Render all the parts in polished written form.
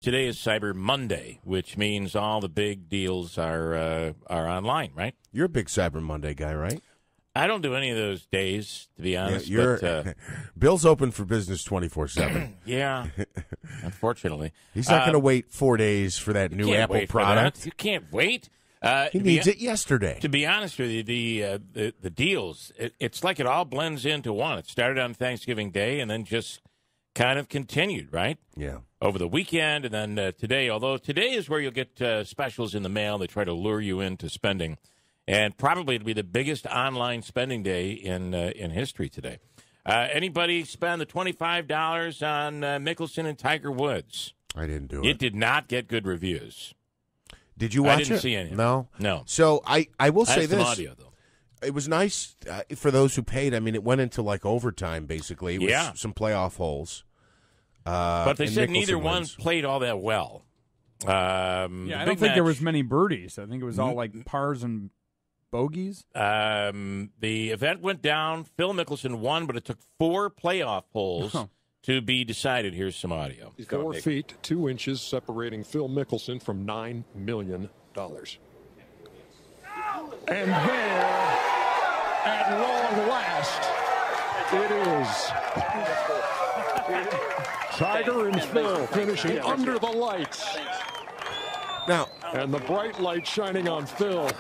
today is Cyber Monday, which means all the big deals are online, right? You're a big Cyber Monday guy, right? I don't do any of those days, to be honest. Yeah, Bill's open for business 24/7. Yeah, unfortunately. He's not going to wait 4 days for that new Apple product. You can't wait. He needs it yesterday. To be honest with you, the deals, it's like it all blends into one. It started on Thanksgiving Day and then just kind of continued, right? Yeah. Over the weekend and then today, although today is where you'll get specials in the mail. They try to lure you into spending. And probably it'll be the biggest online spending day in history today. Anybody spend the $25 on Mickelson and Tiger Woods? I didn't do it. It did not get good reviews. Did you watch it? I didn't see any. No? No. So I will say this. Some audio, though. It was nice for those who paid. I mean, it went into like overtime, basically. It was some playoff holes. But they said Mickelson neither one wins. played all that well. I don't think there was many birdies. I think it was all like pars and bogeys. The event went down. Phil Mickelson won, but it took 4 playoff holes to be decided. Here's some audio. 4 feet, 2 inches separating Phil Mickelson from $9 million. And there, at long last, it is. Tiger and Phil finishing under the lights. Now, and the bright light shining on Phil,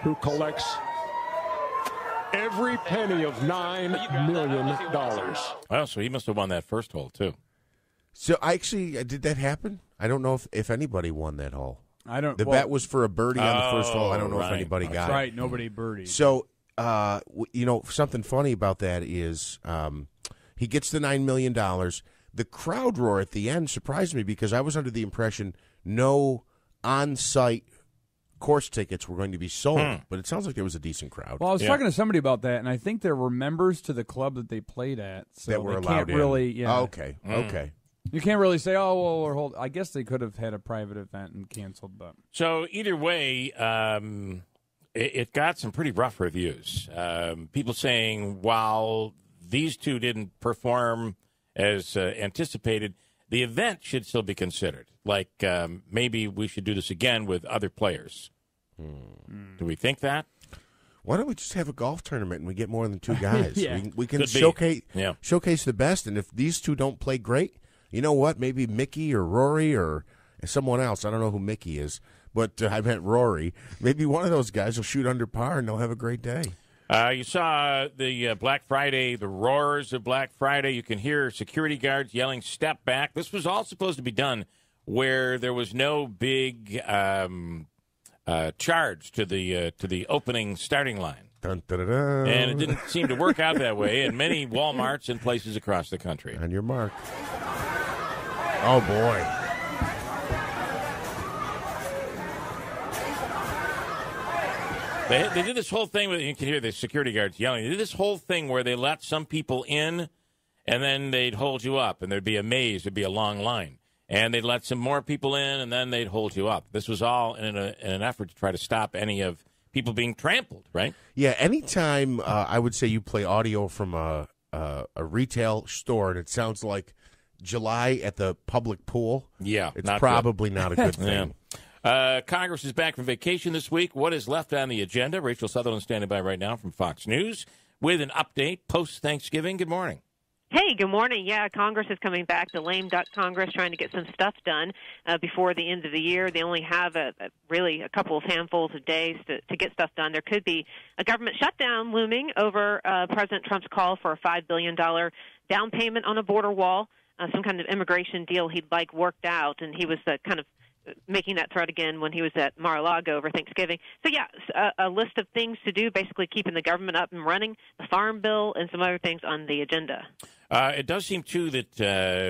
who collects every penny of $9 million. Well, so he must have won that first hole, too. So did that happen? I don't know if anybody won that hole. I don't. The bet was for a birdie on the first hole. I don't know if anybody got it. Right, nobody birdied. So, something funny about that is he gets the $9 million. The crowd roar at the end surprised me because I was under the impression no on-site course tickets were going to be sold, but it sounds like there was a decent crowd. Well, I was talking to somebody about that, and I think there were members to the club that they played at so that were they allowed can't really. in. Yeah. Okay. Okay. You can't really say, oh, well, we're hold. I guess they could have had a private event and canceled, but so either way, it got some pretty rough reviews. People saying while these two didn't perform as anticipated, the event should still be considered. Like maybe we should do this again with other players. Do we think that? Why don't we just have a golf tournament and we get more than 2 guys? We can Could showcase the best, and if these two don't play great, you know what? Maybe Mickey or Rory or someone else. I don't know who Mickey is, but I meant Rory. Maybe one of those guys will shoot under par and they'll have a great day. You saw the Black Friday, the roars of Black Friday. You can hear security guards yelling, "Step back." This was all supposed to be done where there was no big charge to the opening starting line. Dun, dun, dun, dun. And it didn't seem to work out that way in many Walmarts and places across the country. On your mark. Oh, boy. They did this whole thing, you can hear the security guards yelling. They did this whole thing where they let some people in, and then they'd hold you up, and there'd be a maze, there'd be a long line. And they'd let some more people in, and then they'd hold you up. This was all in an effort to try to stop any of people being trampled, right? Yeah, anytime I would say you play audio from a retail store, and it sounds like July at the public pool, it's probably not a good thing. Congress is back from vacation this week. What is left on the agenda? Rachel Sutherland standing by right now from Fox News with an update post-Thanksgiving. Good morning. Hey, good morning. Yeah, Congress is coming back. The lame duck Congress trying to get some stuff done before the end of the year. They only have really a couple of handfuls of days to get stuff done. There could be a government shutdown looming over President Trump's call for a $5 billion down payment on a border wall, some kind of immigration deal he'd like worked out, and he was kind of making that threat again when he was at Mar-a-Lago over Thanksgiving. So, yeah, a list of things to do, basically keeping the government up and running, the farm bill, and some other things on the agenda. It does seem, too, that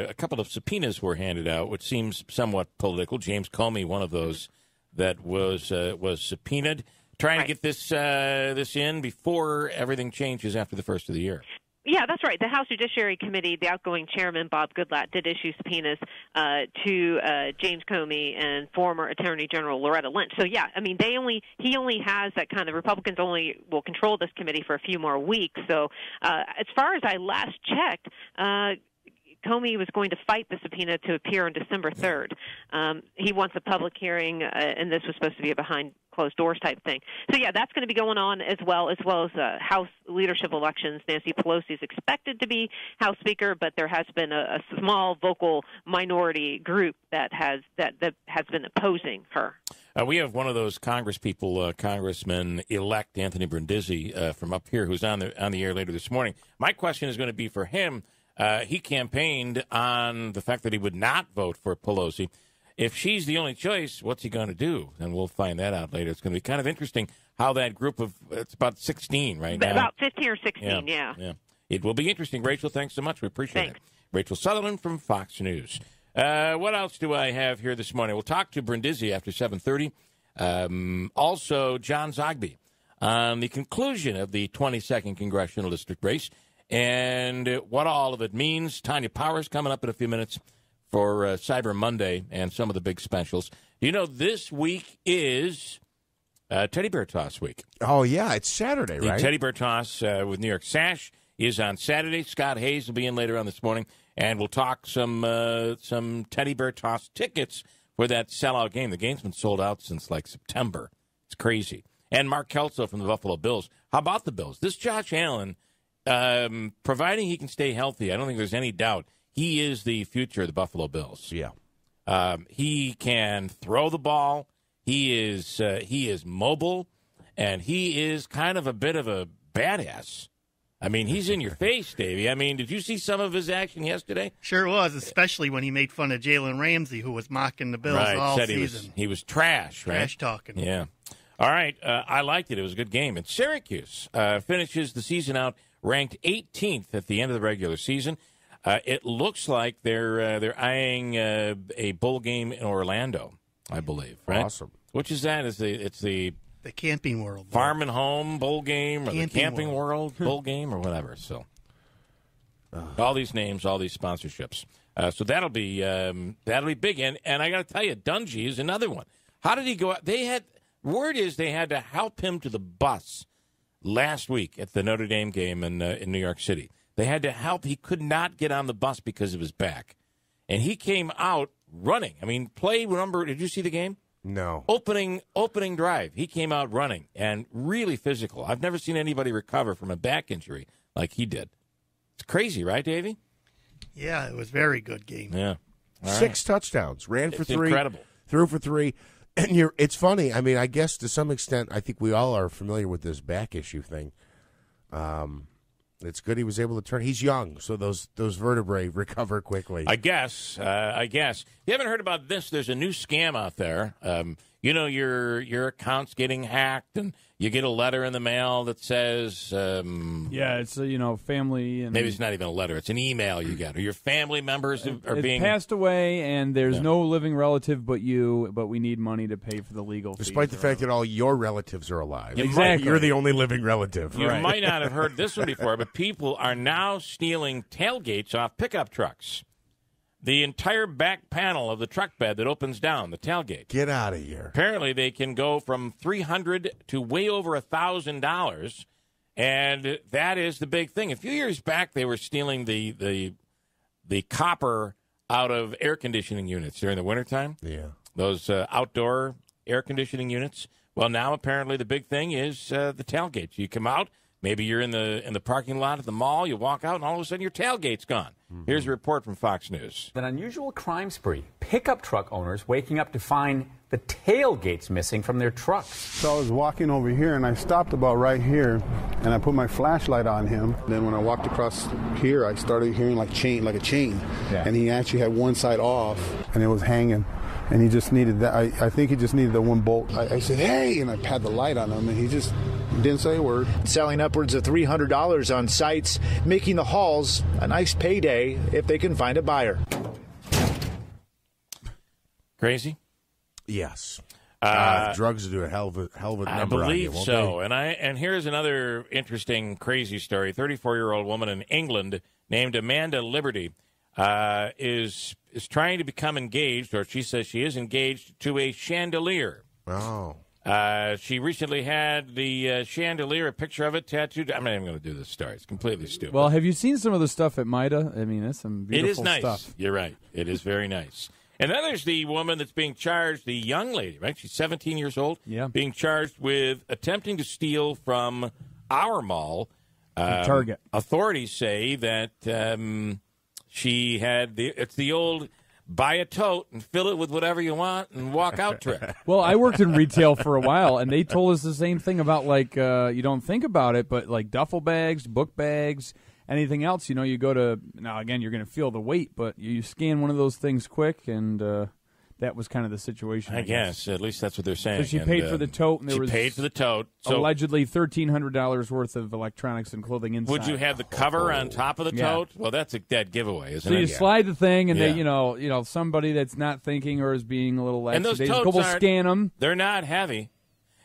a couple of subpoenas were handed out, which seems somewhat political. James Comey, one of those that was subpoenaed, trying to get this in before everything changes after the first of the year. Yeah, that's right. The House Judiciary Committee, the outgoing chairman, Bob Goodlatte, did issue subpoenas to James Comey and former Attorney General Loretta Lynch. So, yeah, I mean, he only has that kind of, Republicans only will control this committee for a few more weeks. So as far as I last checked, Comey was going to fight the subpoena to appear on December 3rd. He wants a public hearing, and this was supposed to be a behind closed doors type thing. So, yeah, that's going to be going on as well as House leadership elections. Nancy Pelosi is expected to be House Speaker, but there has been a small vocal minority group that has been opposing her. We have one of those Congressman-elect Anthony Brindisi from up here who's on the air later this morning. My question is going to be for him. He campaignhed on the fact that he would not vote for Pelosi. If she's the only choice, what's he going to do? And we'll find that out later. It's going to be kind of interesting how that group of, it's about 16 right now. About 15 or 16, yeah. It will be interesting. Rachel, thanks so much. We appreciate it. Rachel Sutherland from Fox News. What else do I have here this morning? We'll talk to Brindisi after 7:30. Also, John Zogby on the conclusion of the 22nd Congressional District race and what all of it means. Tanya Powers coming up in a few minutes for Cyber Monday and some of the big specials. You know, this week is Teddy Bear Toss week. Oh, yeah, it's Saturday, right? The Teddy Bear Toss with New York Sash is on Saturday. Scott Hayes will be in later on this morning, and we'll talk some Teddy Bear Toss tickets for that sellout game. The game's been sold out since, like, September. It's crazy. And Mark Kelso from the Buffalo Bills. How about the Bills? This Josh Allen, providing he can stay healthy, I don't think there's any doubt, he is the future of the Buffalo Bills. Yeah. He can throw the ball. He is mobile, and he is kind of a bit of a badass. I mean, he's in your face, Davey. I mean, did you see some of his action yesterday? Sure was, especially when he made fun of Jalen Ramsey, who was mocking the Bills all season. He was trash, right? Trash talking. Yeah. All right. I liked it. It was a good game. And Syracuse finishes the season out ranked 18th at the end of the regular season. It looks like they're eyeing a bowl game in Orlando, I believe. Right? Awesome. Which is that? It's the Camping World Farm and Home Bowl game, or the Camping World Bowl game, or whatever. So all these names, all these sponsorships. So that'll be big. And I got to tell you, Dungy is another one. How did he go out? Word is they had to help him to the bus last week at the Notre Dame game in New York City. They had to help. He could not get on the bus because of his back. And he came out running. I mean, did you see the game? No. Opening drive. He came out running and really physical. I've never seen anybody recover from a back injury like he did. It's crazy, right, Davey? Yeah, it was a very good game. Yeah. All 6 touchdowns. Ran for 3. Incredible. Threw for 3. And it's funny. I mean, I guess to some extent, I think we all are familiar with this back issue thing. It's good he was able to turn. He's young, so those vertebrae recover quickly. I guess. You haven't heard about this? There's a new scam out there. Your account's getting hacked, and you get a letter in the mail that says, it's family, and maybe it's not even a letter; it's an email you get, or your family members are being passed away, and there's no living relative but you, but we need money to pay for the legal fees. Despite the fact that all your relatives are alive, exactly, you're the only living relative. You might not have heard this one before, but people are now stealing tailgates off pickup trucks. The entire back panel of the truck bed that opens down, the tailgate. Get out of here. Apparently, they can go from $300 to way over $1,000, and that is the big thing. A few years back, they were stealing the copper out of air conditioning units during the wintertime. Yeah. Those outdoor air conditioning units. Well, now apparently the big thing is the tailgates. You come out. Maybe you're in the parking lot at the mall, you walk out, and all of a sudden your tailgate's gone. Mm-hmm. Here's a report from Fox News. An unusual crime spree. Pickup truck owners waking up to find the tailgates missing from their trucks. So I was walking over here, and I stopped about right here, and I put my flashlight on him. Then when I walked across here, I started hearing like a chain. Yeah. And he actually had one side off, and it was hanging. And he just needed that. I think he just needed the one bolt. I said, hey, and I had the light on him, and he just didn't say a word. Selling upwards of $300 on sites, making the hauls a nice payday if they can find a buyer. Crazy? Yes. Drugs do a hell of a number. I believe on you, so. And here's another interesting, crazy story. 34-year-old woman in England named Amanda Liberty is trying to become engaged, or she says she is engaged to a chandelier. Oh. She recently had the chandelier, a picture of it tattooed. I'm not even going to do this story. It's completely stupid. Well, have you seen some of the stuff at MIDA? I mean, it's some beautiful stuff. It is nice. You're right. It is very nice. And then there's the woman that's being charged, the young lady, right? She's 17 years old. Yeah. Being charged with attempting to steal from our mall. Target. Authorities say that she had it's the old buy a tote and fill it with whatever you want and walk out trick. Well, I worked in retail for a while, and they told us the same thing about, like, you don't think about it, but, like, duffel bags, book bags, anything else, you go to, now, again, you're going to feel the weight, but you scan one of those things quick, and that was kind of the situation. I guess. At least that's what they're saying. So she paid for the tote, and there was paid for the tote. So allegedly $1,300 worth of electronics and clothing inside. Would you have the cover on top of the tote? Well, that's a dead giveaway, isn't it? So you slide the thing, and they, somebody that's not thinking or is being a little lax, and those totes will scan them. They're not heavy.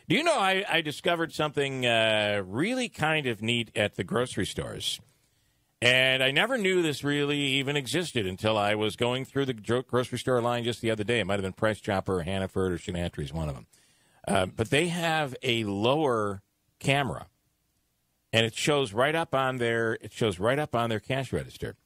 Do you know I discovered something really kind of neat at the grocery stores? And I never knew this really even existed until I was going through the grocery store line just the other day. It might have been Price Chopper or Hannaford or Shenantries, one of them. But they have a lower camera, and it shows right up on their cash register.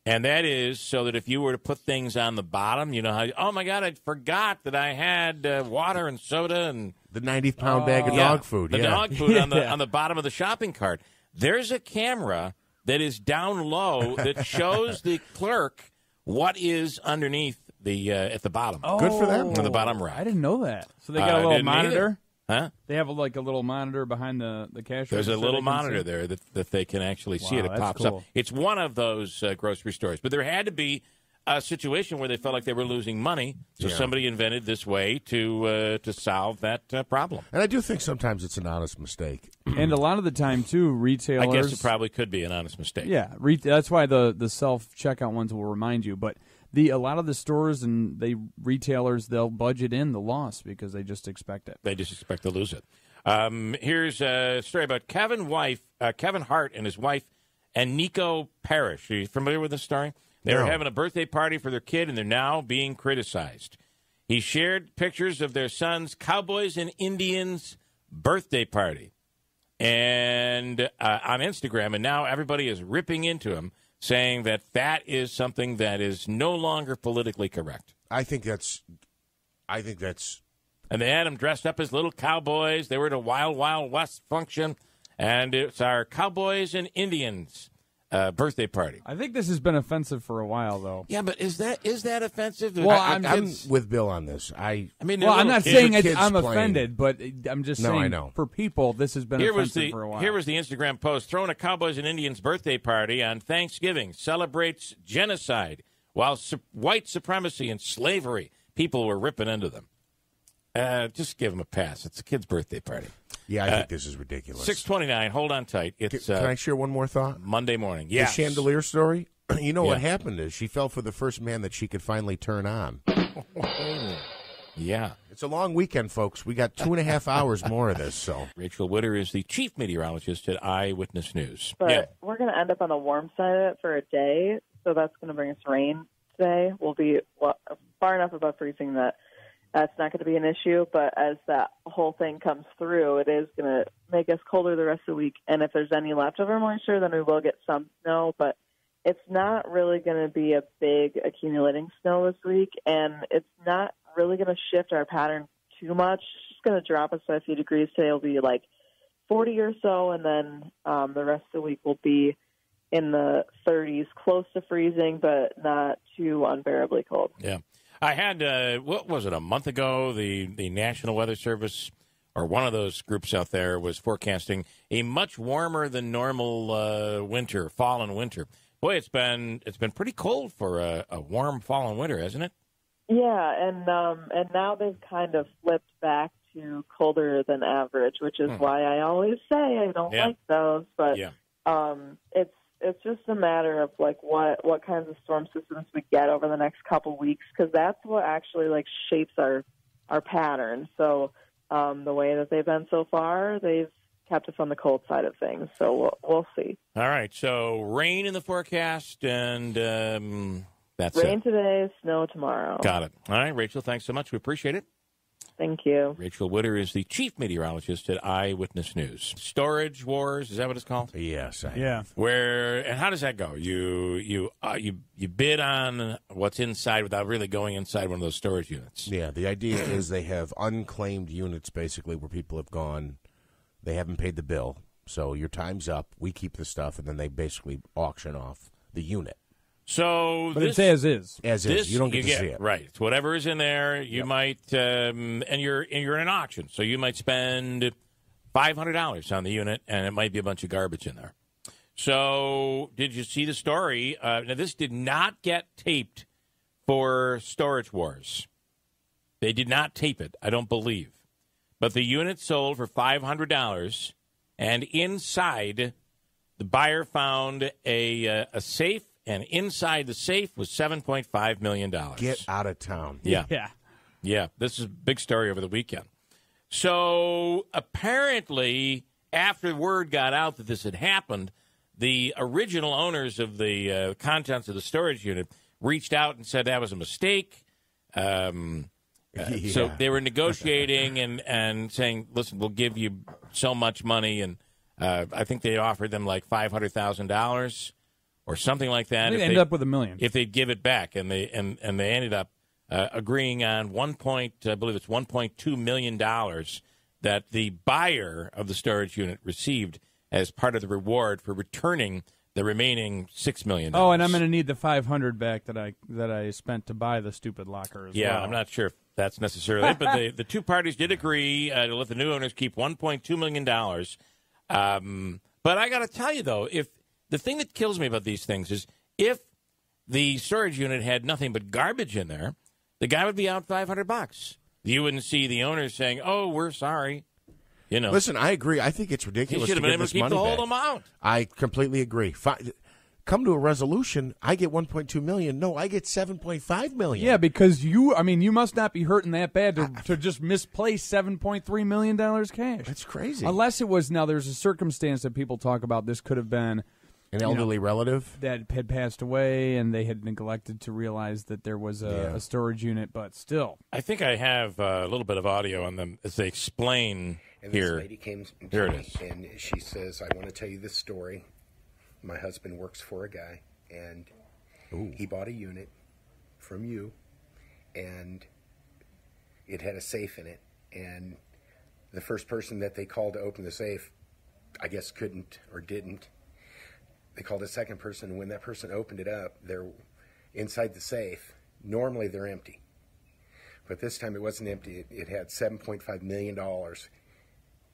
And that is so that if you were to put things on the bottom, you know how, oh, my God, I forgot that I had water and soda and the 90-pound bag of dog food. The dog food on the bottom of the shopping cart. There's a camera that is down low that shows the clerk what is underneath the at the bottom. Oh, good for them. On the bottom right. I didn't know that. So they got a little monitor? Huh? They have a little monitor behind the cash register. There's a little monitor there that they can actually see it. It pops up. It's one of those grocery stores. But there had to be a situation where they felt like they were losing money, so somebody invented this way to solve that problem. And I do think sometimes it's an honest mistake. And a lot of the time, too, retailers... I guess it probably could be an honest mistake. Yeah, that's why the self-checkout ones will remind you. But a lot of the stores and retailers, they'll budget in the loss because they just expect it. They just expect to lose it. Here's a story about Kevin Hart and his wife, and Nico Parrish. Are you familiar with this story? They were having a birthday party for their kid, and they're now being criticized. He shared pictures of their son's Cowboys and Indians birthday party and on Instagram, and now everybody is ripping into him, saying that is something that is no longer politically correct. I think that's. And they had him dressed up as little cowboys. They were at a Wild Wild West function, and it's our Cowboys and Indians birthday party. I think this has been offensive for a while, though. Yeah, but is that offensive? Well, I'm with Bill on this. I'm not saying I'm offended, but I'm just saying I know. For people, this has been offensive for a while. Here was the Instagram post. Throwing a Cowboys and Indians birthday party on Thanksgiving celebrates genocide, while white supremacy and slavery. People were ripping into them. Just give them a pass. It's a kid's birthday party. Yeah, I think this is ridiculous. 6:29. Hold on tight. Can I share one more thought? Monday morning. Yes. The chandelier story. You know what happened is she fell for the first man that she could finally turn on. Yeah. It's a long weekend, folks. We got 2.5 hours more of this. So Rachel Witter is the chief meteorologist at Eyewitness News. But we're going to end up on the warm side of it for a day, so that's going to bring us rain today. We'll be far enough above freezing that that's not going to be an issue, but as that whole thing comes through, it is going to make us colder the rest of the week. And if there's any leftover moisture, then we will get some snow, but it's not really going to be a big accumulating snow this week, and it's not really going to shift our pattern too much. It's just going to drop us by a few degrees. Today will be like 40 or so, and then the rest of the week will be in the 30s, close to freezing, but not too unbearably cold. Yeah. I had, what was it, a month ago, the National Weather Service, or one of those groups out there, was forecasting a much warmer than normal winter, fall and winter. Boy, it's been pretty cold for a warm fall and winter, hasn't it? Yeah, and now they've kind of flipped back to colder than average, which is why I always say I don't like those. But it's just a matter of like what kinds of storm systems we get over the next couple weeks, because that's what actually like shapes our pattern. So the way that they've been so far, they've kept us on the cold side of things. So we'll see. All right. So rain in the forecast, and that's rain today, snow tomorrow. Got it. All right, Rachel. Thanks so much. We appreciate it. Thank you. Rachel Witter is the chief meteorologist at Eyewitness News. Storage Wars, is that what it's called? Yes. Yeah. And how does that go? You bid on what's inside without really going inside one of those storage units. Yeah, the idea is they have unclaimed units, basically, where people have gone, they haven't paid the bill, so your time's up, we keep the stuff, and then they basically auction off the unit. So, but it's as is. As is. You don't get to see it. Right. It's whatever is in there. You might, and you're in an auction, so you might spend $500 on the unit, and it might be a bunch of garbage in there. So, did you see the story? Now, this did not get taped for Storage Wars. They did not tape it, I don't believe. But the unit sold for $500, and inside, the buyer found a safe. And inside the safe was $7.5 million. Get out of town. Yeah. This is a big story over the weekend. So apparently, after word got out that this had happened, the original owners of the contents of the storage unit reached out and said that was a mistake. So they were negotiating and saying, listen, we'll give you so much money. And I think they offered them like $500,000. Or something like that. They ended up with $1 million if they'd give it back, and they ended up agreeing on $1.2 million that the buyer of the storage unit received as part of the reward for returning the remaining $6 million. Oh, and I'm going to need the $500 back that I spent to buy the stupid locker as well. Yeah, I'm not sure if that's necessarily it, but the two parties did agree to let the new owners keep $1.2 million. But I got to tell you though, the thing that kills me about these things is if the storage unit had nothing but garbage in there, the guy would be out $500. You wouldn't see the owners saying, "Oh, we're sorry." You know. Listen, I agree. I think it's ridiculous. He should have been able to keep the whole amount. I completely agree. Come to a resolution. I get $1.2 million. No, I get $7.5 million. Yeah, because you must not be hurting that bad to just misplace $7.3 million cash. That's crazy. Unless it was, now there's a circumstance that people talk about. This could have been an elderly relative that had passed away, and they had neglected to realize that there was a storage unit. But still, I think I have a little bit of audio on them as they explain and here. This lady came to here it me, is. and she says, "I want to tell you this story. My husband works for a guy, and he bought a unit from you, and it had a safe in it. And the first person that they called to open the safe, I guess couldn't or didn't. They called a second person, and when that person opened it up, they're inside the safe. Normally they're empty, but this time it wasn't empty. It had $7.5 million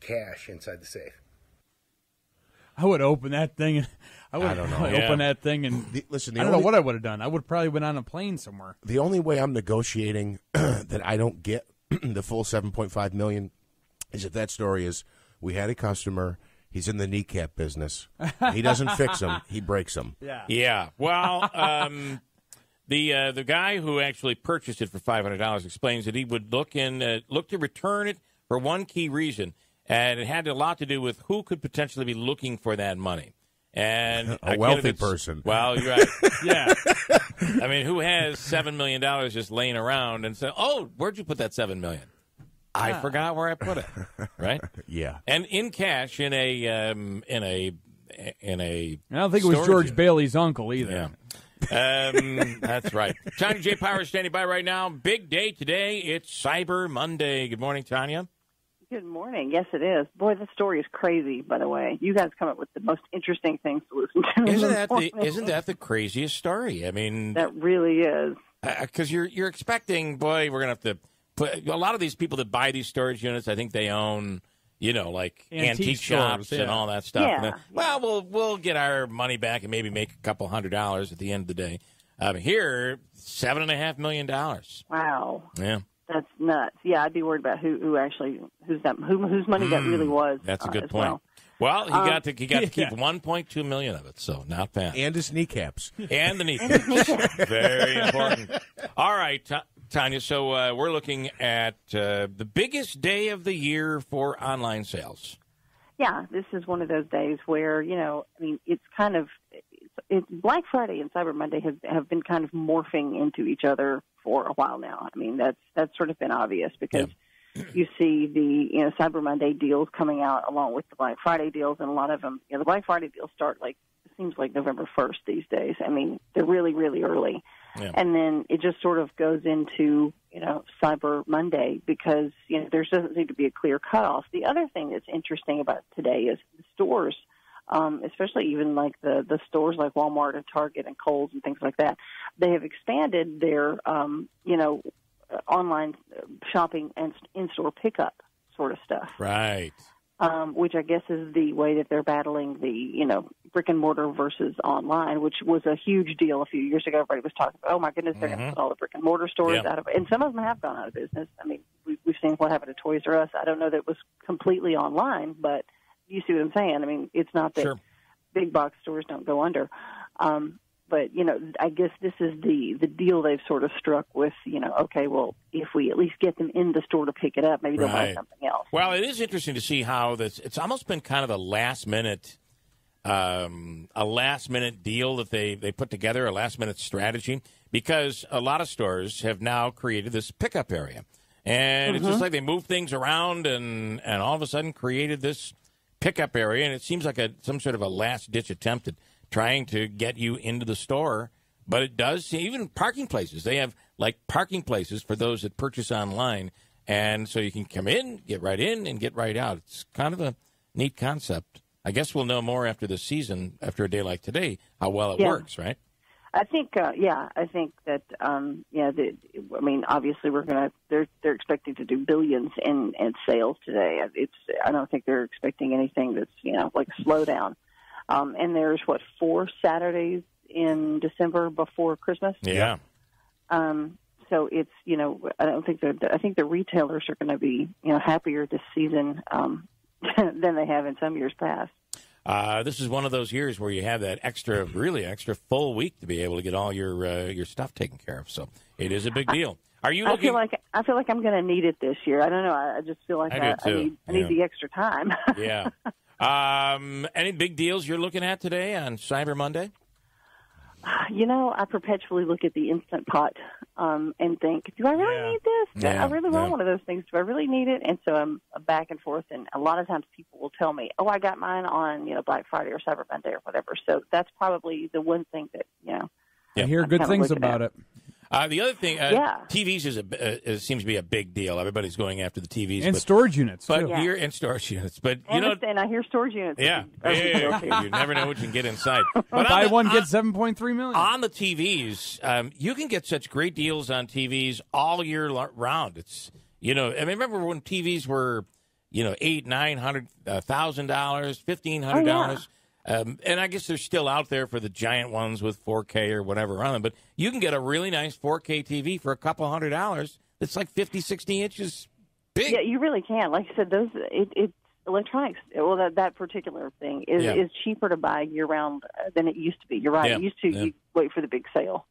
cash inside the safe. I would open that thing. I don't know. Open that thing and listen. I don't know what I would have done. I would probably been on a plane somewhere. The only way I'm negotiating that I don't get the full $7.5 million is if that story is we had a customer. He's in the kneecap business. He doesn't fix them. He breaks them. Yeah. Well, the guy who actually purchased it for $500 explains that he would look to return it for one key reason, and it had a lot to do with who could potentially be looking for that money. And a wealthy person. Well, you're right. Yeah. I mean, who has $7 million just laying around and say, "Oh, where'd you put that $7 million? I forgot where I put it." Right? Yeah. And in cash in a I don't think it was George unit. Bailey's uncle either. Yeah. That's right. Tanya J. Power is standing by right now. Big day today. It's Cyber Monday. Good morning, Tanya. Good morning. Yes, it is. Boy, this story is crazy, by the way. You guys come up with the most interesting things to listen to. Isn't that the craziest story? I mean, that really is. Because you're expecting, boy, we're going to have to put a lot of these people that buy these storage units, I think they own, like antique shops and all that stuff. Yeah. And then, well, we'll get our money back and maybe make a couple $100 at the end of the day. Here, $7.5 million. Wow. Yeah. That's nuts. Yeah, I'd be worried about whose money that really was. That's a good point. Well, he got to keep $1.2 million of it, so not bad. And his kneecaps. And the kneecaps. Very important. All right, Tanya, so we're looking at the biggest day of the year for online sales. Yeah, this is one of those days where, it's kind of it's Black Friday and Cyber Monday have been kind of morphing into each other for a while now. I mean, that's sort of been obvious because you see the Cyber Monday deals coming out along with the Black Friday deals, and a lot of them, the Black Friday deals start it seems like November 1st these days. I mean, they're really, really early. Yeah. And then it just sort of goes into, Cyber Monday because, there doesn't seem to be a clear cutoff. The other thing that's interesting about today is the stores, especially even like the stores like Walmart and Target and Kohl's and things like that, they have expanded their, online shopping and in-store pickup sort of stuff. Right. Which I guess is the way that they're battling the, brick and mortar versus online, which was a huge deal a few years ago. Everybody was talking about, oh my goodness, they're going to put all the brick and mortar stores out of it. And some of them have gone out of business. I mean, we've seen what happened to Toys R Us. I don't know that it was completely online, but you see what I'm saying. I mean, it's not that big box stores don't go under. But, I guess this is the deal they've sort of struck with, okay, well, if we at least get them in the store to pick it up, maybe they'll buy something else. Well, it is interesting to see how it's almost been kind of a last-minute deal that they put together, a last-minute strategy, because a lot of stores have now created this pickup area. And it's just like they moved things around and all of a sudden created this pickup area, and it seems like some sort of a last-ditch attempt at trying to get you into the store. But it does, even parking places. They have, parking places for those that purchase online, and so you can come in, get right in, and get right out. It's kind of a neat concept. I guess we'll know more after the season, after a day like today, how well it works, right? I think, I think that, obviously they're expecting to do billions in sales today. I don't think they're expecting anything that's, like a slowdown. And there's 4 Saturdays in December before Christmas. Yeah. So it's, I think the retailers are going to be, happier this season, than they have in some years past. This is one of those years where you have that extra full week to be able to get all your stuff taken care of. So it is a big deal. Are you looking? I feel like I'm going to need it this year. I don't know. I just feel like I need the extra time. Yeah. Any big deals you're looking at today on Cyber Monday? I perpetually look at the Instant Pot and think, do I really need this? Yeah. I really want one of those things. Do I really need it? And so I'm back and forth, and a lot of times people will tell me, oh, I got mine on Black Friday or Cyber Monday or whatever. So that's probably the one thing that, I hear good things about it. The other thing, TVs seems to be a big deal. Everybody's going after the TVs. And storage units, but too. Here, and storage units. But, and I hear storage units. Yeah. You never know what you can get inside. But buy one, get 7.3 million. On the TVs, you can get such great deals on TVs all year round. It's, remember when TVs were, $800,000, $900,000, $1,500? And I guess they're still out there for the giant ones with 4K or whatever on them. But you can get a really nice 4K TV for a couple $100. It's like 50, 60 inches big. Yeah, you really can. Like I said, it's electronics. Well, that particular thing is cheaper to buy year round than it used to be. You're right. Yeah. It used to you wait for the big sale.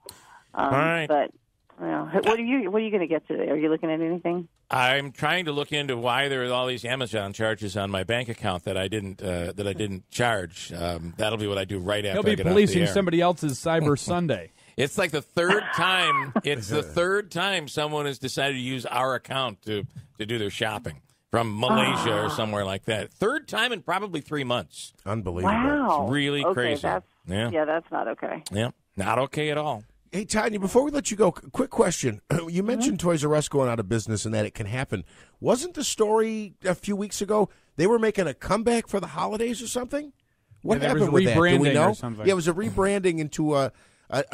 All right. But what are you going to get today? Are you looking at anything? I'm trying to look into why there are all these Amazon charges on my bank account that I didn't charge. That'll be what I do right after. He'll be I get policing off the air. somebody else's Cyber Sunday. It's like the third time. It's the third time someone has decided to use our account to do their shopping from Malaysia or somewhere like that. Third time in probably 3 months. Unbelievable. Wow. It's really crazy. That's not okay. Yeah, not okay at all. Hey, Tanya, before we let you go, quick question. You mentioned Toys R Us going out of business and that it can happen. Wasn't the story a few weeks ago they were making a comeback for the holidays or something? What happened with that? Do we know? Or something. Yeah, it was a rebranding into a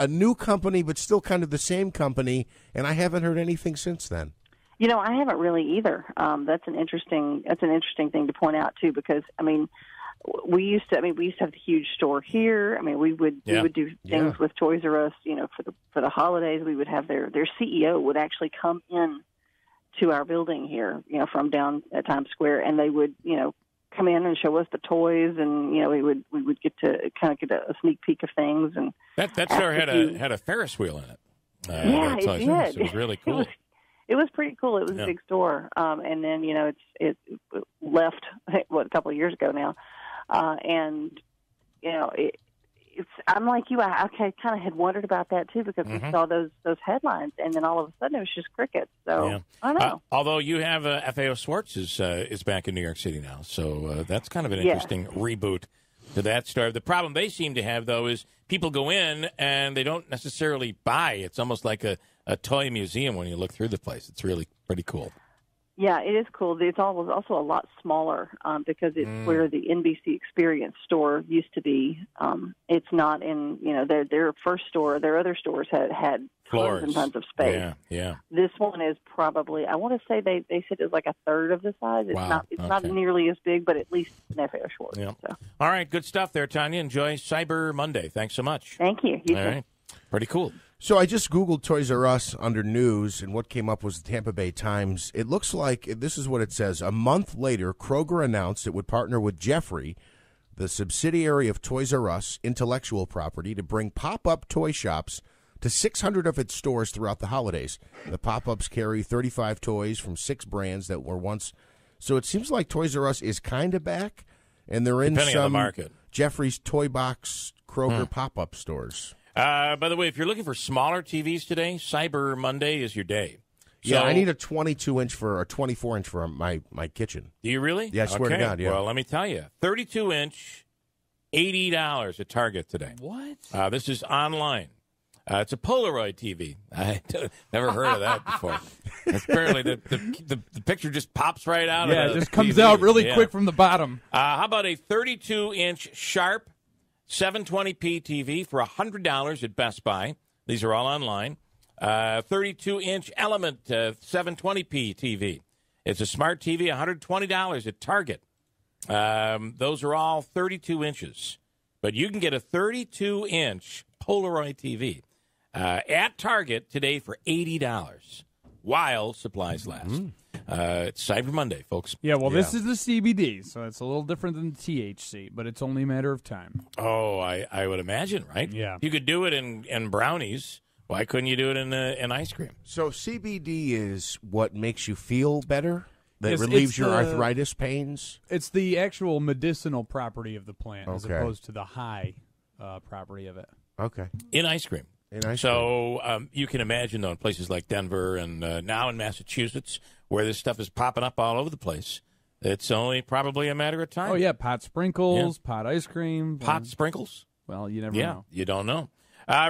new company, but still kind of the same company, and I haven't heard anything since then. I haven't really either. That's an interesting thing to point out too, because we used to have the huge store here. We would do things with Toys R Us, for the holidays. We would have their CEO would actually come in to our building here, from down at Times Square, and they would, come in and show us the toys, and we would get to kind of get a sneak peek of things. And that store had a Ferris wheel in it. It did. It was really cool. It was pretty cool. It was a big store, and then it left a couple of years ago now. And I'm like you. I kind of had wondered about that too because we saw those headlines, and then all of a sudden it was just crickets. So I don't know. Although you have FAO Schwartz is back in New York City now, so that's kind of an interesting reboot to that story. The problem they seem to have though is people go in and they don't necessarily buy. It's almost like a toy museum when you look through the place. It's really pretty cool. Yeah, it is cool. It's also a lot smaller because it's where the NBC Experience store used to be. It's not in, their first store. Their other stores had tons and tons of space. Yeah. This one is probably, I want to say they said it's like a third of the size. It's not nearly as big, but at least an FAO Schwartz. Yeah. So. All right, good stuff there, Tanya. Enjoy Cyber Monday. Thanks so much. Thank you. You All too. right. Pretty cool. So I just Googled Toys R Us under news, and what came up was the Tampa Bay Times. It looks like, this is what it says, a month later, Kroger announced it would partner with Jeffrey, the subsidiary of Toys R Us intellectual property, to bring pop-up toy shops to 600 of its stores throughout the holidays. The pop-ups carry 35 toys from 6 brands that were once. So it seems like Toys R Us is kind of back, and they're in Depending on some the market. Jeffrey's Toy Box Kroger pop-up stores. By the way, if you're looking for smaller TVs today, Cyber Monday is your day. Yeah, I need a 22-inch or a 24-inch for my kitchen. Do you really? Yeah, I swear to God, yeah. Well, let me tell you, 32-inch, $80 at Target today. What? This is online. It's a Polaroid TV. I never heard of that before. Apparently, the picture just pops right out. Yeah, of it just the comes TV. out really quick from the bottom. How about a 32-inch Sharp 720p TV for $100 at Best Buy? These are all online. 32-inch Element 720p TV. It's a smart TV, $120 at Target. Those are all 32 inches. But you can get a 32-inch Polaroid TV at Target today for $80 while supplies last. It's Cyber Monday, folks. Yeah, well, this is the CBD, so it's a little different than THC, but it's only a matter of time. Oh, I would imagine, right? Yeah. You could do it in brownies. Why couldn't you do it in ice cream? So CBD is what makes you feel better? That It's relieves your the- arthritis pains? It's the actual medicinal property of the plant as Okay. opposed to the high property of it. Okay. In ice cream. So you can imagine, though, in places like Denver and now in Massachusetts, where this stuff is popping up all over the place, it's only probably a matter of time. Oh, yeah, pot sprinkles, pot ice cream. Pot sprinkles? Well, you never know. You don't know.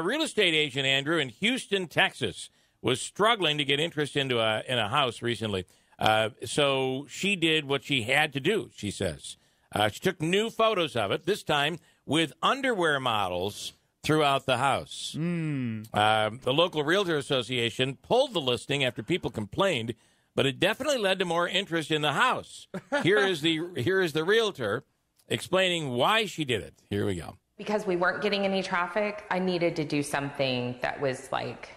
Real estate agent Andrew in Houston, Texas, was struggling to get interest in a house recently. So she did what she had to do, she says. She took new photos of it, this time with underwear models throughout the house. The local Realtor Association pulled the listing after people complained, but it definitely led to more interest in the house. Here is the realtor explaining why she did it. Here we go. Because we weren't getting any traffic, I needed to do something that was like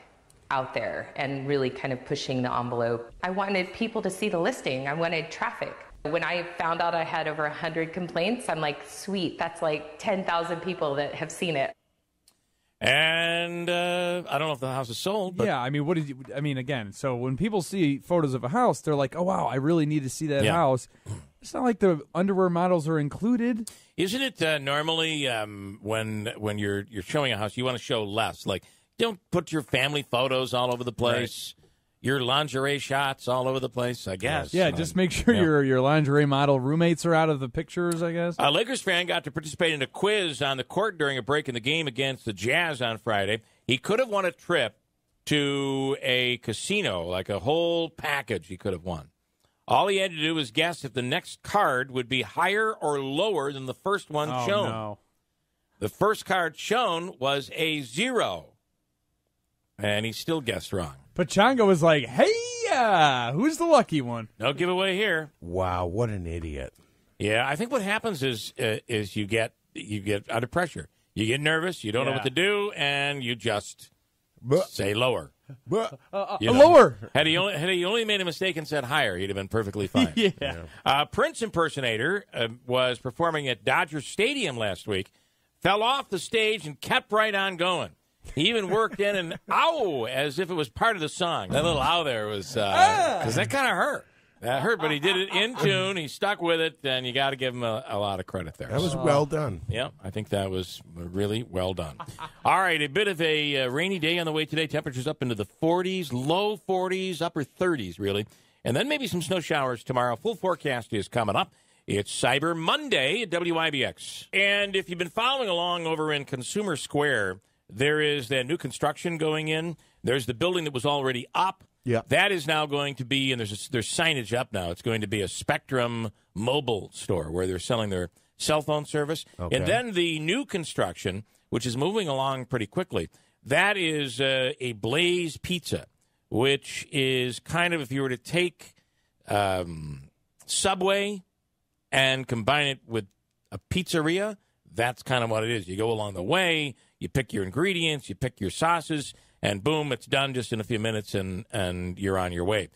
out there and really kind of pushing the envelope. I wanted people to see the listing. I wanted traffic. When I found out I had over 100 complaints, I'm like, sweet, that's like 10,000 people that have seen it. And I don't know if the house is sold. But yeah, I mean, again, so when people see photos of a house, they're like, oh, wow, I really need to see that house. It's not like the underwear models are included. Isn't it normally when you're showing a house, you want to show less? Like, don't put your family photos all over the place. Right. Your lingerie shots all over the place, I guess. Yeah, just make sure your lingerie model roommates are out of the pictures, I guess. A Lakers fan got to participate in a quiz on the court during a break in the game against the Jazz on Friday. He could have won a trip to a casino, like a whole package he could have won. All he had to do was guess if the next card would be higher or lower than the first one shown. No. The first card shown was a 0, and he still guessed wrong. Pachanga was like, hey, who's the lucky one? No giveaway here. Wow, what an idiot. Yeah, I think what happens is you get under pressure. You get nervous, you don't know what to do, and you just say lower. Lower. Had he only made a mistake and said higher, he'd have been perfectly fine. Prince impersonator was performing at Dodger Stadium last week, fell off the stage and kept right on going. He even worked in an ow as if it was part of the song. That little ow there was because that kind of hurt. That hurt, but he did it in tune. He stuck with it, and you got to give him a lot of credit there. That was well done. Yeah, I think that was really well done. All right, a bit of a rainy day on the way today. Temperatures up into the 40s, low 40s, upper 30s, really. And then maybe some snow showers tomorrow. Full forecast is coming up. It's Cyber Monday at WIBX. And if you've been following along over in Consumer Square, there is that new construction going in. There's the building that was already up. Yeah. That is now going to be, and there's signage up now. It's going to be a Spectrum mobile store where they're selling their cell phone service. Okay. And then the new construction, which is moving along pretty quickly, that is a Blaze Pizza, which is kind of, if you were to take Subway and combine it with a pizzeria, that's kind of what it is. You go along the way, you pick your ingredients, you pick your sauces, and boom, it's done just in a few minutes, and you're on your way.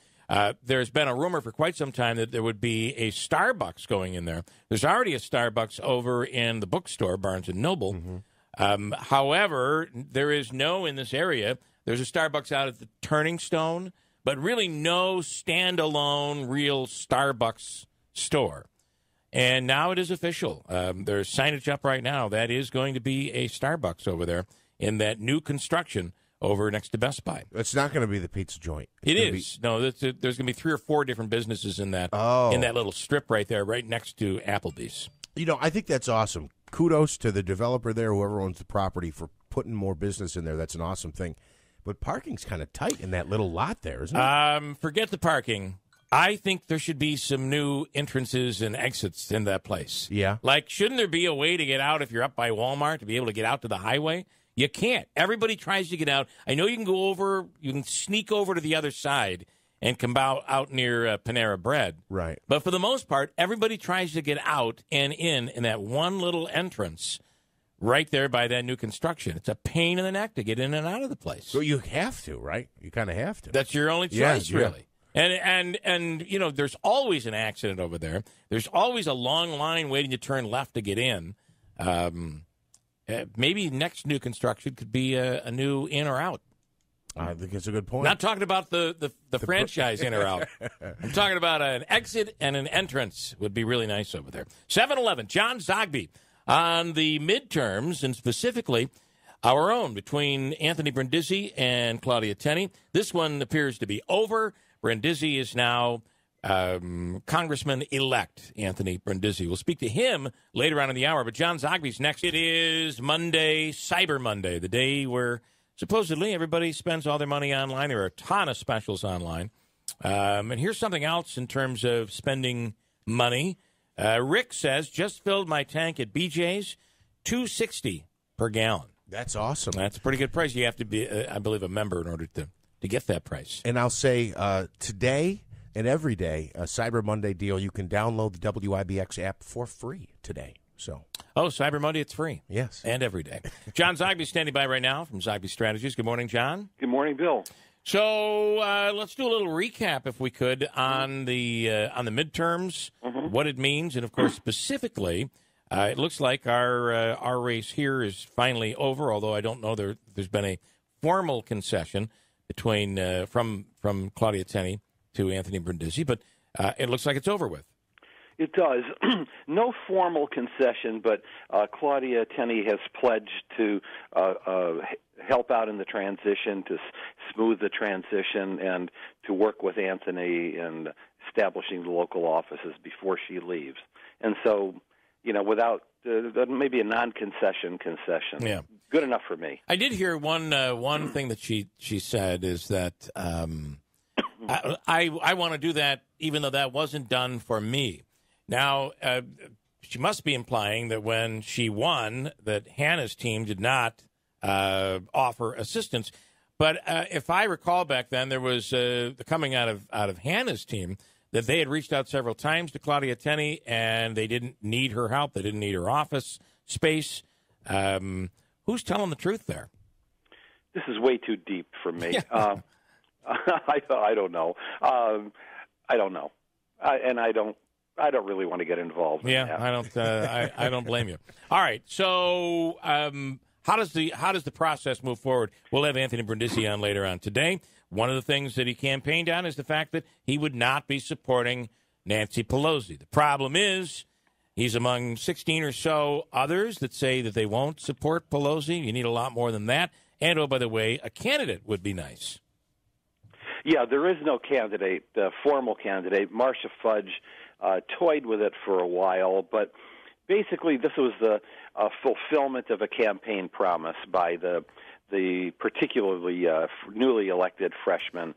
There's been a rumor for quite some time that there would be a Starbucks going in there. There's already a Starbucks over in the bookstore, Barnes & Noble. Mm-hmm. However, there is in this area, there's a Starbucks out at the Turning Stone, but really no standalone real Starbucks store. And now it is official. There's signage up right now. That is going to be a Starbucks over there in that new construction over next to Best Buy. It's not going to be the pizza joint. It is. No, there's going to be 3 or 4 different businesses in that little strip right there, right next to Applebee's. I think that's awesome. Kudos to the developer there, whoever owns the property, for putting more business in there. That's an awesome thing. But parking's kind of tight in that little lot there, isn't it? Forget the parking. I think there should be some new entrances and exits in that place. Yeah. Like, shouldn't there be a way to get out if you're up by Walmart to be able to get out to the highway? You can't. Everybody tries to get out. I know you can go over, you can sneak over to the other side and come out near Panera Bread. Right. But for the most part, everybody tries to get out and in that one little entrance right there by that new construction. It's a pain in the neck to get in and out of the place. So you have to, right? You kind of have to. That's your only choice, really. And there's always an accident over there. There's always a long line waiting to turn left to get in. Maybe next new construction could be a new in or out. I think it's a good point. Not talking about the franchise in or out. I'm talking about an exit and an entrance would be really nice over there. 7-Eleven, John Zogby on the midterms, and specifically our own between Anthony Brindisi and Claudia Tenney. This one appears to be over. Brindisi is now Congressman-elect Anthony Brindisi. We'll speak to him later on in the hour, but John Zogby's next. It is Monday, Cyber Monday, the day where supposedly everybody spends all their money online. There are a ton of specials online. And here's something else in terms of spending money. Rick says, just filled my tank at BJ's, $2.60 per gallon. That's awesome. That's a pretty good price. You have to be, I believe, a member in order to get that price. And I'll say today and every day, a Cyber Monday deal, you can download the WIBX app for free today. Cyber Monday, it's free. Yes. And every day. John Zogby standing by right now from Zogby Strategies. Good morning, John. Good morning, Bill. So let's do a little recap, if we could, on the midterms, what it means, and, of course, specifically, it looks like our race here is finally over, although I don't know there's been a formal concession between from Claudia Tenney to Anthony Brindisi, but it looks like it's over with. It does. No formal concession, but Claudia Tenney has pledged to help out in the transition, to smooth the transition, and to work with Anthony in establishing the local offices before she leaves. And so, without maybe a non-concession concession. Yeah. Good enough for me. I did hear one thing that she said is that I want to do that even though that wasn't done for me. Now, she must be implying that when she won, that Hannah's team did not offer assistance. But if I recall back then, there was coming out of Hannah's team that they had reached out several times to Claudia Tenney, and they didn't need her help. They didn't need her office space. Who's telling the truth there? This is way too deep for me. Yeah. I don't know. I don't know, and I don't really want to get involved. Yeah, in that. I don't blame you. All right. So, how does the process move forward? We'll have Anthony Brindisi on later on today. One of the things that he campaigned on is the fact that he would not be supporting Nancy Pelosi. The problem is he's among 16 or so others that say that they won't support Pelosi. You need a lot more than that. And, oh, by the way, a candidate would be nice. Yeah, there is no candidate, formal candidate. Marcia Fudge toyed with it for a while, but basically this was the fulfillment of a campaign promise by the particularly newly elected freshman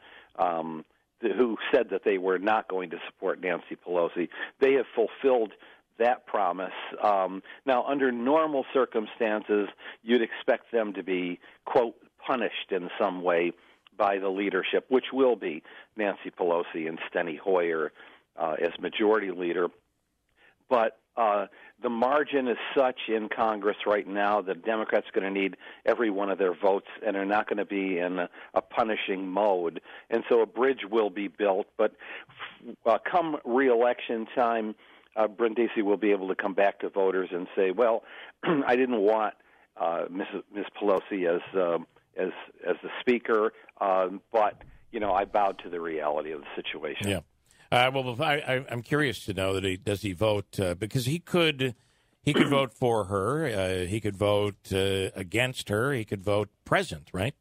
who said that they were not going to support Nancy Pelosi. They have fulfilled that promise. Now, under normal circumstances, you'd expect them to be, quote, punished in some way by the leadership, which will be Nancy Pelosi and Steny Hoyer as majority leader. But the margin is such in Congress right now that Democrats are going to need every one of their votes, and are not going to be in a punishing mode. And so a bridge will be built. But come re-election time, Brindisi will be able to come back to voters and say, well, I didn't want Ms. Pelosi as the speaker, but, I bowed to the reality of the situation. Yeah. I'm curious to know that does he vote because he could vote for her, he could vote against her, he could vote present, right?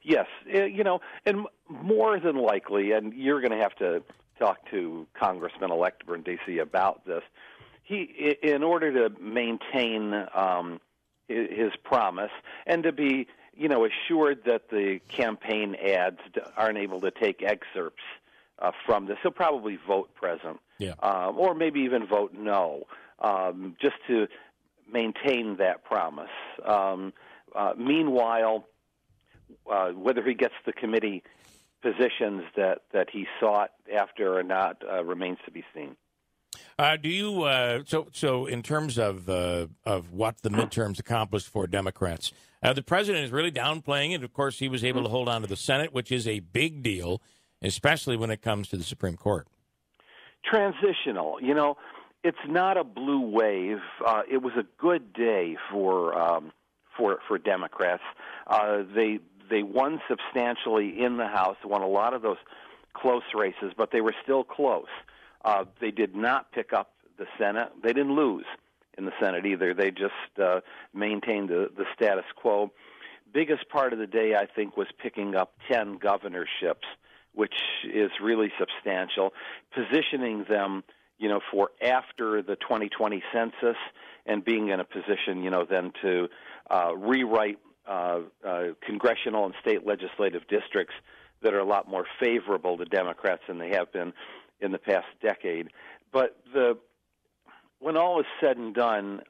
Yes, and more than likely, and you're going to have to talk to Congressman-elect Brindisi about this. He, in order to maintain his promise and to be, assured that the campaign ads aren't able to take excerpts from this, he'll probably vote present, or maybe even vote no, just to maintain that promise. Meanwhile, whether he gets the committee positions that he sought after or not remains to be seen. Do you so in terms of what the midterms accomplished for Democrats, the president is really downplaying it. Of course, he was able to hold on to the Senate, which is a big deal, especially when it comes to the Supreme Court. Transitional, it's not a blue wave. It was a good day for Democrats. They won substantially in the House, won a lot of those close races, but they were still close. They did not pick up the Senate. They didn't lose in the Senate either. They just maintained the status quo. Biggest part of the day, I think, was picking up 10 governorships, which is really substantial, positioning them, for after the 2020 census and being in a position, then to rewrite congressional and state legislative districts that are a lot more favorable to Democrats than they have been in the past decade. But when all is said and done,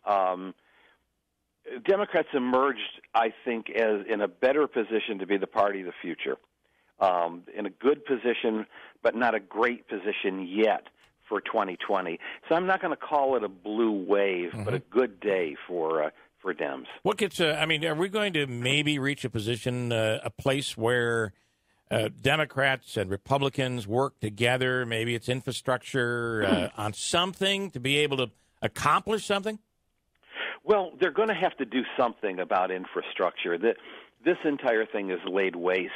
Democrats emerged, I think, as in a better position to be the party of the future. In a good position, but not a great position yet for 2020. So I'm not going to call it a blue wave, but a good day for Dems. What gets? Are we going to maybe reach a position, a place where Democrats and Republicans work together? Maybe it's infrastructure on something to be able to accomplish something. Well, they're going to have to do something about infrastructure. This entire thing is laid waste.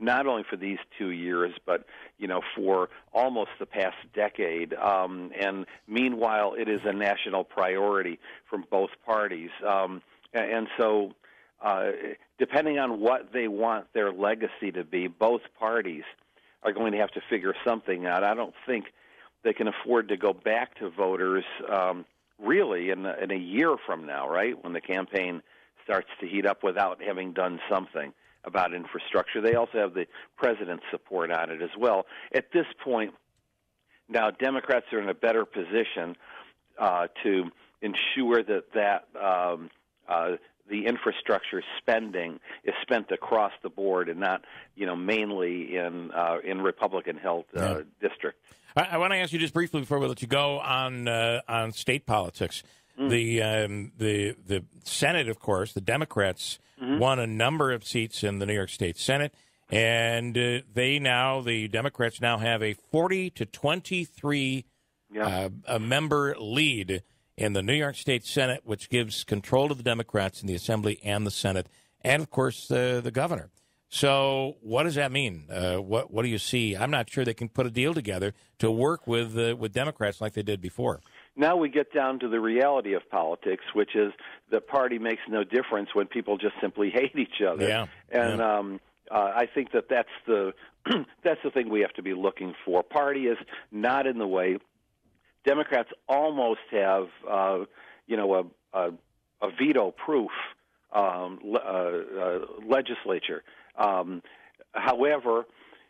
Not only for these 2 years, but for almost the past decade. And meanwhile, it is a national priority from both parties. And so, depending on what they want their legacy to be, both parties are going to have to figure something out. I don't think they can afford to go back to voters really in a year from now, right, when the campaign starts to heat up without having done something about infrastructure. They also have the president's support on it as well. At this point, now Democrats are in a better position to ensure that the infrastructure spending is spent across the board and not, mainly in Republican-held districts. I want to ask you just briefly before we let you go on state politics. The Senate, of course, the Democrats won a number of seats in the New York State Senate, and the Democrats now have a 40 to 23 a member lead in the New York State Senate, which gives control to the Democrats in the Assembly and the Senate, and, of course, the governor. So what does that mean? What do you see? I'm not sure they can put a deal together to work with Democrats like they did before. Now we get down to the reality of politics, which is the party makes no difference when people just simply hate each other. Yeah. And I think that's the that's the thing we have to be looking for. Party is not in the way. Democrats almost have a veto-proof legislature. However,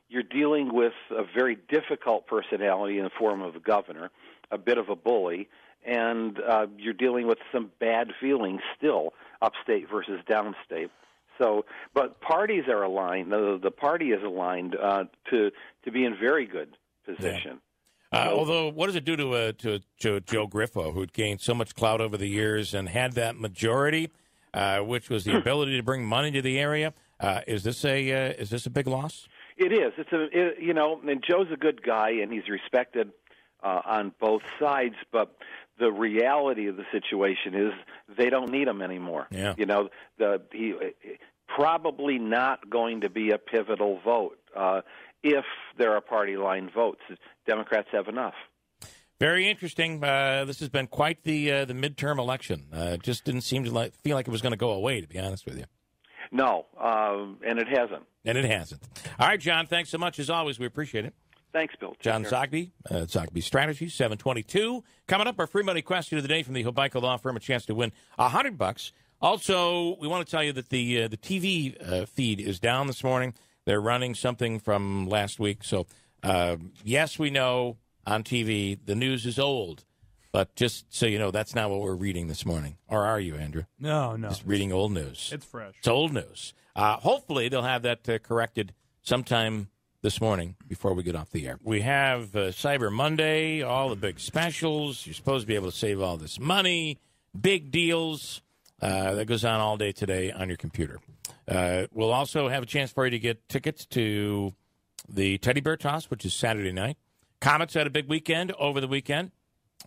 you're dealing with a very difficult personality in the form of a governor, a bit of a bully, and you're dealing with some bad feelings still, upstate versus downstate. So, but parties are aligned. The party is aligned to be in very good position. Yeah. Although, what does it do to Joe Griffo, who'd gained so much clout over the years and had that majority, which was the ability to bring money to the area? Is this a big loss? It is. And Joe's a good guy, and he's respected on both sides. But the reality of the situation is they don't need him anymore. Yeah. He probably not going to be a pivotal vote if there are party line votes. Democrats have enough. Very interesting. This has been quite the midterm election. Just didn't seem to feel like it was going to go away, to be honest with you. No, and it hasn't. And it hasn't. All right, John, thanks so much as always. We appreciate it. Thanks, Bill. John Zogby, Zogby Strategies, 722. Coming up, our free money question of the day from the Hobico Law Firm, a chance to win $100. Also, we want to tell you that the TV feed is down this morning. They're running something from last week. So, yes, we know on TV the news is old. But just so you know, that's not what we're reading this morning. Or are you, Andrew? No. Just reading old news. It's fresh. It's old news. Hopefully, they'll have that corrected sometime this morning before we get off the air. We have Cyber Monday, all the big specials. You're supposed to be able to save all this money, big deals. That goes on all day today on your computer. We'll also have a chance for you to get tickets to the Teddy Bear Toss, which is Saturday night. Comets had a big weekend over the weekend.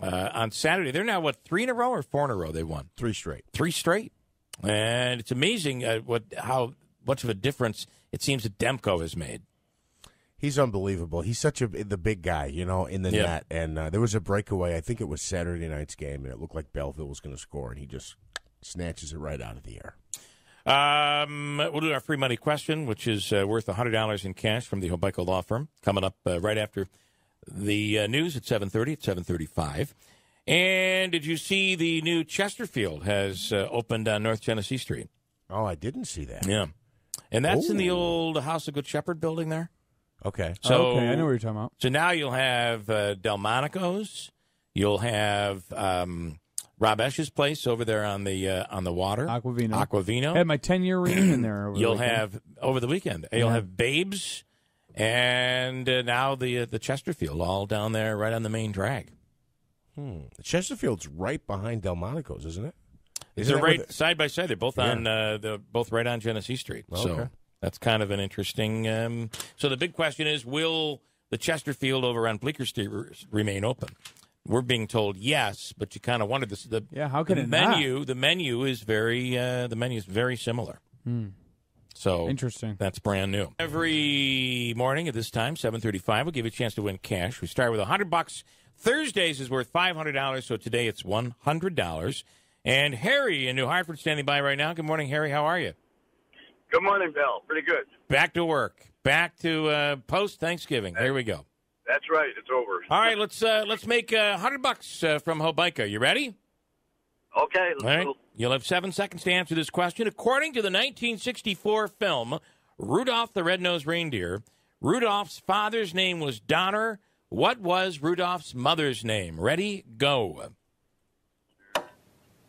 On Saturday, they're now, 3 in a row or 4 in a row they won? 3 straight. 3 straight. And it's amazing how much of a difference it seems that Demko has made. He's unbelievable. He's such the big guy, in the net. And there was a breakaway. I think it was Saturday night's game, and it looked like Belleville was going to score, and he just snatches it right out of the air. We'll do our free money question, which is worth $100 in cash from the Hobico Law Firm, coming up right after the news at 7:30, at 7:35. And did you see the new Chesterfield has opened on North Genesee Street? Oh, I didn't see that. Yeah. And that's in the old House of Good Shepherd building there. Okay. So, okay, I know what you're talking about. So now you'll have Delmonico's. You'll have Rob Esch's place over there on the water. Aquavino. I had my 10-year reunion there over the weekend. Have over the weekend. You'll have Babes. And now the Chesterfield, all down there right on the main drag. Chesterfield's right behind Delmonico's, isn't it? They're right side by side. They're both on both right on Genesee Street. Okay. So that's kind of an interesting. So the big question is, will the Chesterfield over on Bleecker Street remain open? We're being told yes, but you kind of wonder this. How can the it menu? not? The menu is very similar. So interesting. That's brand new. Every morning at this time, 7:35, we'll give you a chance to win cash. We start with $100. Thursdays is worth $500, so today it's $100. And Harry in New Hartford standing by right now. Good morning, Harry. How are you? Good morning, Bill. Pretty good. Back to work. Back to post-Thanksgiving. There we go. That's right. It's over. All right, let's make $100 from Hobico. You ready? Okay. All right. You'll have 7 seconds to answer this question. According to the 1964 film Rudolph the Red-Nosed Reindeer, Rudolph's father's name was Donner. What was Rudolph's mother's name? Ready? Go.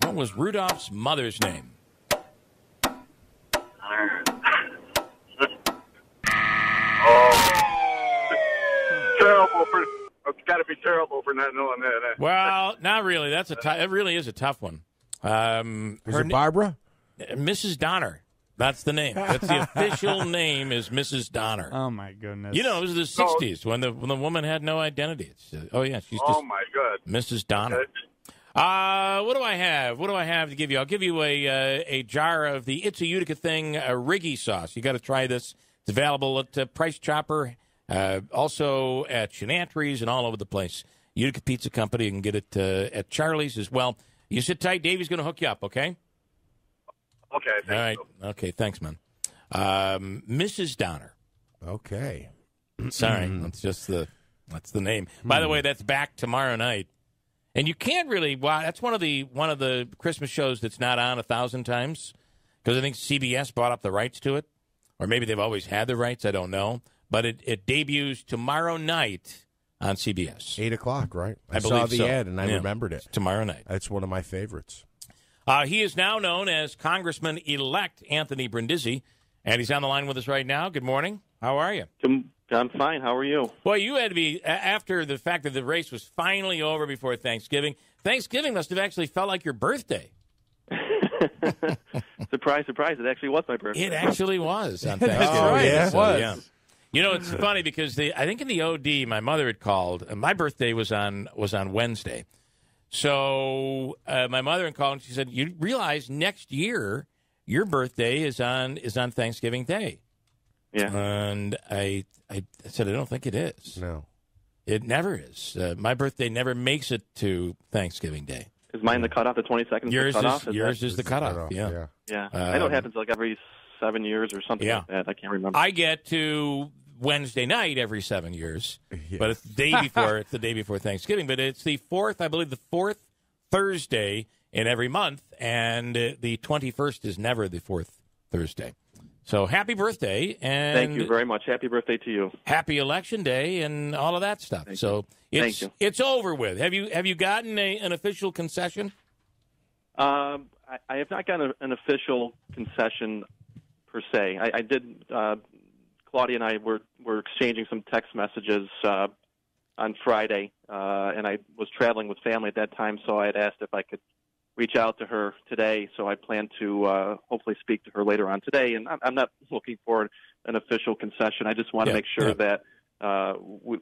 What was Rudolph's mother's name? Terrible. It's got to be terrible for not knowing that. Well, not really. It really is a tough one. Was it Barbara? Mrs. Donner. That's the name. That's the official name is Mrs. Donner. Oh, my goodness. It was the 60s when the woman had no identity. She's just oh, my God. Mrs. Donner. What do I have? What do I have to give you? I'll give you a jar of the It's a Utica Thing Riggy sauce. You got to try this. It's available at Price Chopper, also at Shenantries and all over the place. Utica Pizza Company. You can get it at Charlie's as well. You sit tight. Davey's going to hook you up, okay? Okay. All right. Okay, thanks, man. Mrs. Donner. Okay. Sorry, that's the name. By the way, that's back tomorrow night. And you can't really watch. That's one of the Christmas shows that's not on 1,000 times because I think CBS bought up the rights to it, or maybe they've always had the rights. I don't know. But it debuts tomorrow night on CBS. 8 o'clock, right? I saw believe the so. ad and I remembered it. It's tomorrow night. That's one of my favorites. He is now known as Congressman-elect Anthony Brindisi, and he's on the line with us right now. Good morning. How are you? I'm fine. How are you? Boy, you had to be, after the fact that the race was finally over before Thanksgiving. Thanksgiving must have actually felt like your birthday. Surprise, surprise. It actually was my birthday. It actually was on Thanksgiving. Oh, yeah. It was. Yeah. You know, it's funny because I think in the OD, my mother had called. And my birthday was on Wednesday. So my mother had called and she said, "You realize next year your birthday is on Thanksgiving Day." Yeah. And I said, "I don't think it is. No, it never is. My birthday never makes it to Thanksgiving Day. Is mine the cutoff? The 22nd. Yours is the cutoff. Yeah. Yeah. I know it happens like every 7 years or something like that. I can't remember. I get to Wednesday night every 7 years, but it's the day before. It's the day before Thanksgiving, but it's the fourth. I believe the fourth Thursday in every month, and the 21st is never the fourth Thursday. So happy birthday, and thank you very much. Happy birthday to you. Happy election day and all of that stuff. It's over with. Have you gotten an official concession? I have not gotten an official concession per se. I did. Claudia and I were exchanging some text messages on Friday, and I was traveling with family at that time, so I had asked if I could reach out to her today. So I plan to hopefully speak to her later on today. And I'm not looking for an official concession. I just want to make sure that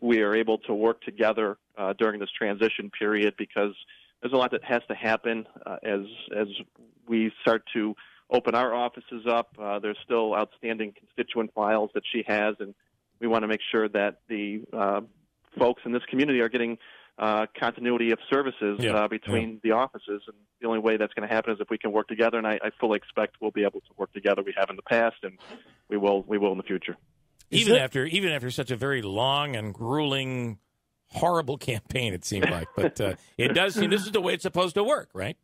we are able to work together during this transition period, because there's a lot that has to happen as we start to open our offices up. There's still outstanding constituent files that she has, and we want to make sure that the folks in this community are getting continuity of services between the offices. And the only way that's going to happen is if we can work together, and I fully expect we'll be able to work together. We have in the past, and we will in the future. Even after such a very long and grueling, horrible campaign, it seemed like. But it does seem this is the way it's supposed to work, right?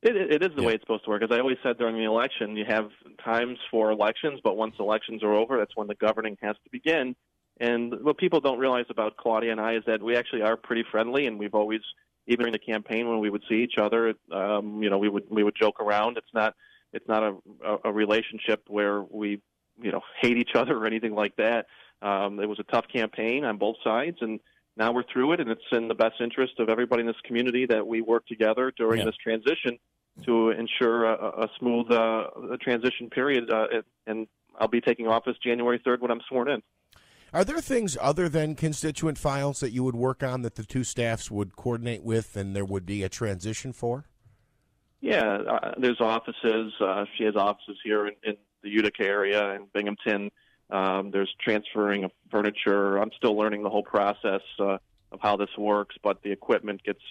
It is the way it's supposed to work. As I always said during the election, you have times for elections, but once elections are over, that's when the governing has to begin. And what people don't realize about Claudia and I is that we actually are pretty friendly, and we've always, even during the campaign when we would see each other, we would joke around. It's not a relationship where we hate each other or anything like that. It was a tough campaign on both sides, and now we're through it, and it's in the best interest of everybody in this community that we work together during this transition to ensure a smooth transition period. And I'll be taking office January 3rd when I'm sworn in. Are there things other than constituent files that you would work on that the two staffs would coordinate with and there would be a transition for? Yeah, there's offices. She has offices here in the Utica area in Binghamton. There's transferring of furniture. I'm still learning the whole process of how this works, but the equipment gets,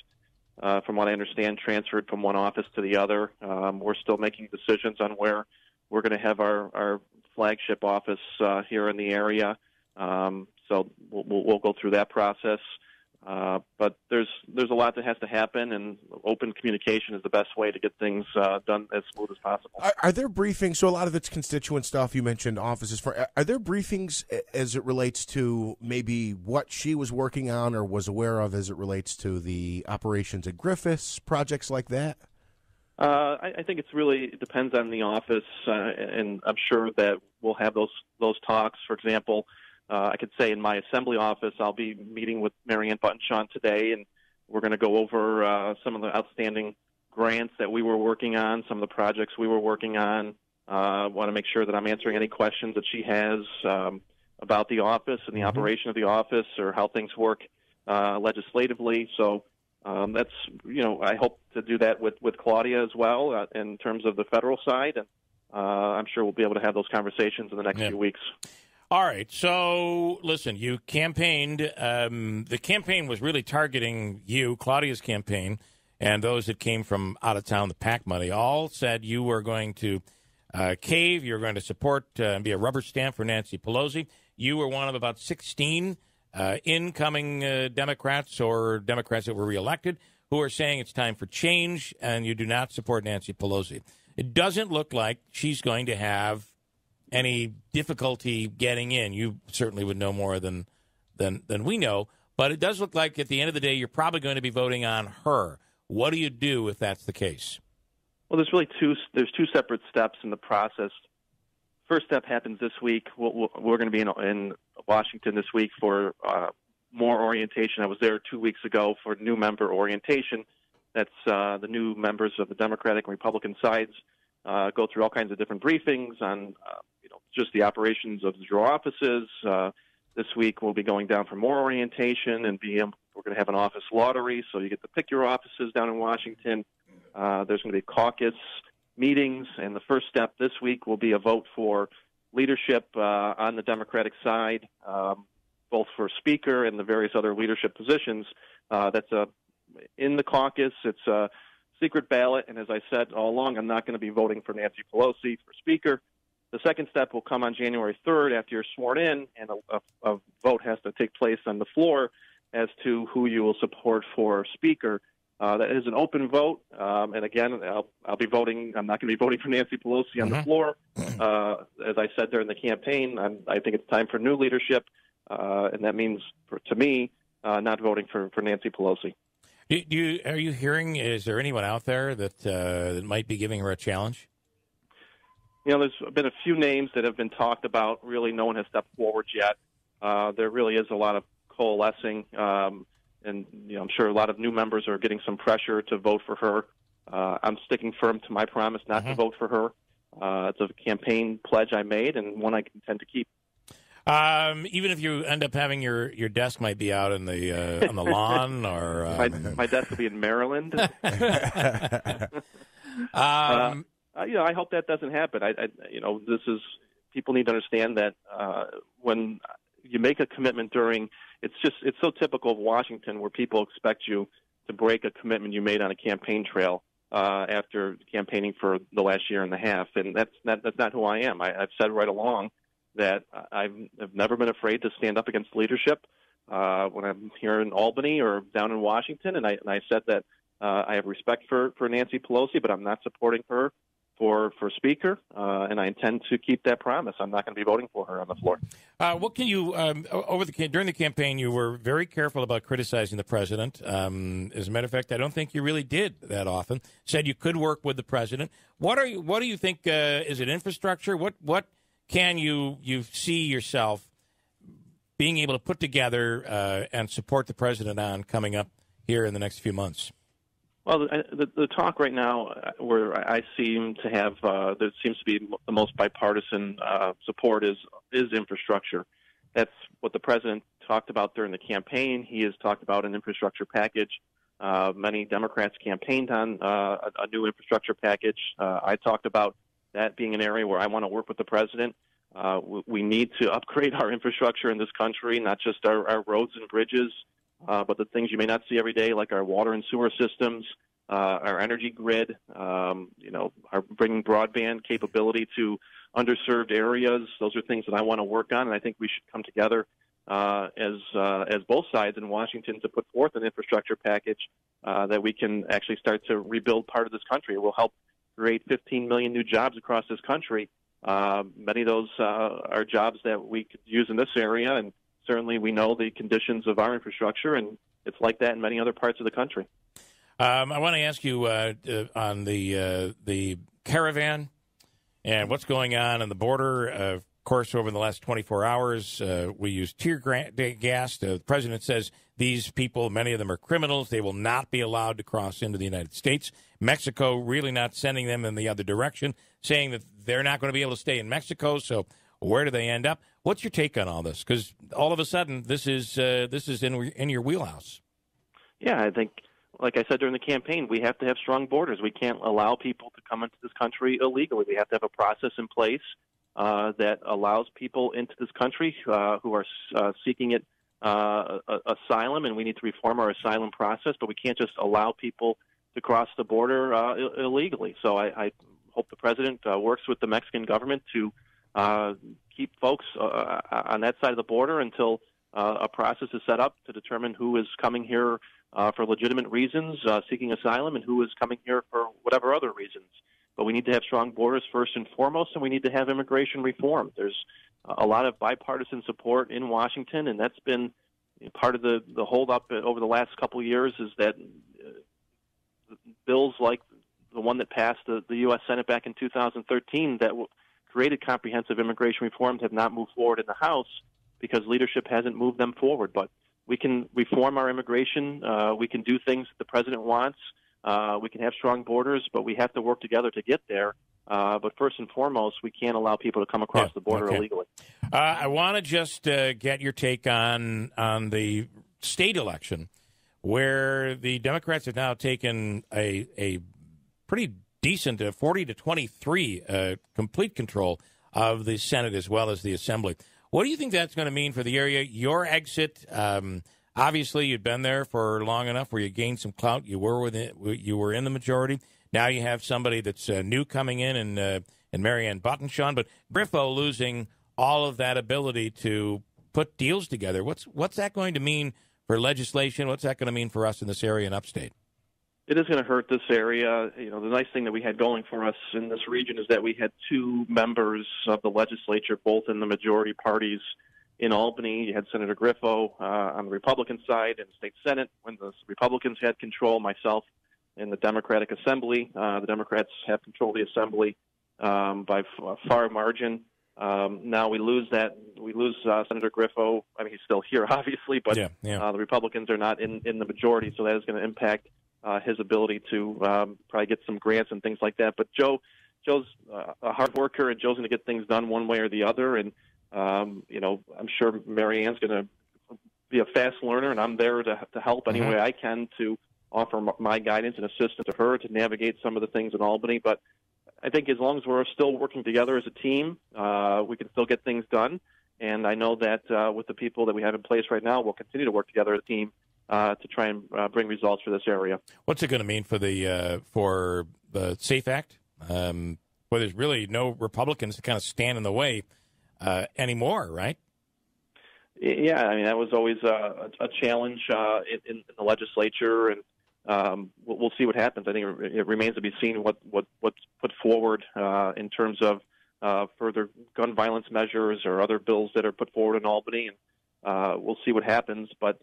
from what I understand, transferred from one office to the other. We're still making decisions on where we're going to have our flagship office here in the area. So we'll go through that process. But there's a lot that has to happen, and open communication is the best way to get things done as smooth as possible. Are there briefings? So a lot of it's constituent stuff. You mentioned offices. Are there briefings as it relates to maybe what she was working on or was aware of as it relates to the operations at Griffiths, projects like that? I think it depends on the office, and I'm sure that we'll have those talks. For example, I could say in my assembly office, I'll be meeting with Marianne Buttonshaw today, and we're going to go over some of the outstanding grants that we were working on, some of the projects we were working on. I want to make sure that I'm answering any questions that she has about the office and the operation of the office or how things work legislatively. So That's, I hope to do that with Claudia as well in terms of the federal side, and I'm sure we'll be able to have those conversations in the next few weeks. All right. So, listen, you campaigned. The campaign was really targeting you, Claudia's campaign, and those that came from out of town, the PAC money, all said you were going to cave, you were going to support and be a rubber stamp for Nancy Pelosi. You were one of about 16 incoming Democrats or Democrats that were reelected who are saying it's time for change, and you do not support Nancy Pelosi. It doesn't look like she's going to have any difficulty getting in. You certainly would know more than we know, but it does look like at the end of the day you're probably going to be voting on her. What do you do if that's the case? Well, there's really two separate steps in the process. First step happens this week. We're going to be in Washington this week for more orientation. I was there 2 weeks ago for new member orientation. That's the new members of the Democratic and Republican sides go through all kinds of different briefings on just the operations of your offices. This week we'll be going down for more orientation, and we're going to have an office lottery, so you get to pick your offices down in Washington. There's going to be caucus meetings, and the first step this week will be a vote for leadership on the Democratic side, both for Speaker and the various other leadership positions. That's in the caucus. It's a secret ballot, and as I said all along, I'm not going to be voting for Nancy Pelosi for Speaker. The second step will come on January 3rd after you're sworn in, and a vote has to take place on the floor as to who you will support for Speaker. That is an open vote, and again, I'll be voting. I'm not going to be voting for Nancy Pelosi on the floor. As I said during the campaign, I think it's time for new leadership, and that means, to me, not voting for Nancy Pelosi. Are you hearing? Is there anyone out there that might be giving her a challenge? There's been a few names that have been talked about. Really, no one has stepped forward yet. There really is a lot of coalescing, and I'm sure a lot of new members are getting some pressure to vote for her. I'm sticking firm to my promise not to vote for her. It's a campaign pledge I made, and one I intend to keep. Even if you end up having your desk might be out in the on the lawn, or my desk will be in Maryland. I hope that doesn't happen. This is, people need to understand that when you make a commitment it's so typical of Washington, where people expect you to break a commitment you made on a campaign trail after campaigning for the last year and a half, and that's not who I am. I've said right along that I've never been afraid to stand up against leadership when I'm here in Albany or down in Washington, and I said that I have respect for Nancy Pelosi, but I'm not supporting her for Speaker, and I intend to keep that promise. I'm not going to be voting for her on the floor. What can you during the campaign? You were very careful about criticizing the president. As a matter of fact, I don't think you really did that often. Said you could work with the president. What do you think? Is it infrastructure? What can you see yourself being able to put together and support the president on coming up here in the next few months? Well, the talk right now, where I seem to have, there seems to be the most bipartisan support is infrastructure. That's what the president talked about during the campaign. He has talked about an infrastructure package. Many Democrats campaigned on a new infrastructure package. I talked about that being an area where I want to work with the president. We need to upgrade our infrastructure in this country, not just our roads and bridges, but the things you may not see every day, like our water and sewer systems, our energy grid, our bringing broadband capability to underserved areas. Those are things that I want to work on, and I think we should come together as both sides in Washington to put forth an infrastructure package that we can actually start to rebuild part of this country. It will help create 15 million new jobs across this country. Many of those are jobs that we could use in this area, and certainly we know the conditions of our infrastructure, and it's like that in many other parts of the country. I want to ask you on the caravan and what's going on the border. Of course, over the last 24 hours, we used tear gas. The president says these people, many of them are criminals. They will not be allowed to cross into the United States. Mexico really not sending them in the other direction, saying that they're not going to be able to stay in Mexico. So where do they end up? What's your take on all this? Because all of a sudden, this is in your wheelhouse. Yeah, I think like I said during the campaign, we have to have strong borders. We can't allow people to come into this country illegally. We have to have a process in place that allows people into this country who are seeking it asylum, and we need to reform our asylum process, but we can't just allow people to cross the border illegally. So I hope the president works with the Mexican government to keep folks on that side of the border until a process is set up to determine who is coming here for legitimate reasons, seeking asylum, and who is coming here for whatever other reasons. But we need to have strong borders first and foremost, and we need to have immigration reform. There's a lot of bipartisan support in Washington, and that's been part of the holdup over the last couple of years, is that bills like the one that passed the U.S. Senate back in 2013 that created comprehensive immigration reforms have not moved forward in the House because leadership hasn't moved them forward. But we can reform our immigration. We can do things that the president wants. We can have strong borders, but we have to work together to get there. But first and foremost, we can't allow people to come across the border illegally. I want to just get your take on the state election, where the Democrats have now taken a pretty decent 40-23 complete control of the Senate as well as the Assembly. What do you think that's going to mean for the area? Your exit, obviously, you'd been there for long enough where you gained some clout. You were you were in the majority. Now you have somebody that's new coming in Marianne Buttonshaw, but Griffo losing all of that ability to put deals together. What's that going to mean for legislation? What's that going to mean for us in this area in upstate? It is going to hurt this area. You know, the nice thing that we had going for us in this region is that we had two members of the legislature, both in the majority parties in Albany. You had Senator Griffo on the Republican side in the state Senate when the Republicans had control, myself in the Democratic Assembly. The Democrats have control of the Assembly by far margin. Now we lose that. We lose Senator Griffo. I mean, he's still here, obviously, but the Republicans are not in the majority, so that is going to impact his ability to probably get some grants and things like that. But Joe's a hard worker, and Joe's going to get things done one way or the other. And you know, I'm sure Marianne's going to be a fast learner, and I'm there to help any way I can to offer my guidance and assistance to her to navigate some of the things in Albany. But I think as long as we're still working together as a team, we can still get things done. And I know that with the people that we have in place right now, we'll continue to work together as a team to try and bring results for this area. What's it going to mean for the SAFE Act? Where there's really no Republicans to kind of stand in the way anymore, right? Yeah, I mean, that was always a challenge in the legislature, and we'll see what happens. I think it remains to be seen what's put forward in terms of further gun violence measures or other bills that are put forward in Albany, and we'll see what happens. But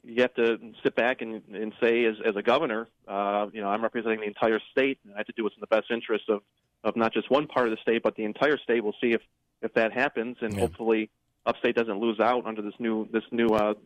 you have to sit back and say, as a governor, you know, I'm representing the entire state, and I have to do what's in the best interest of not just one part of the state, but the entire state. We'll see if that happens, and hopefully upstate doesn't lose out under this new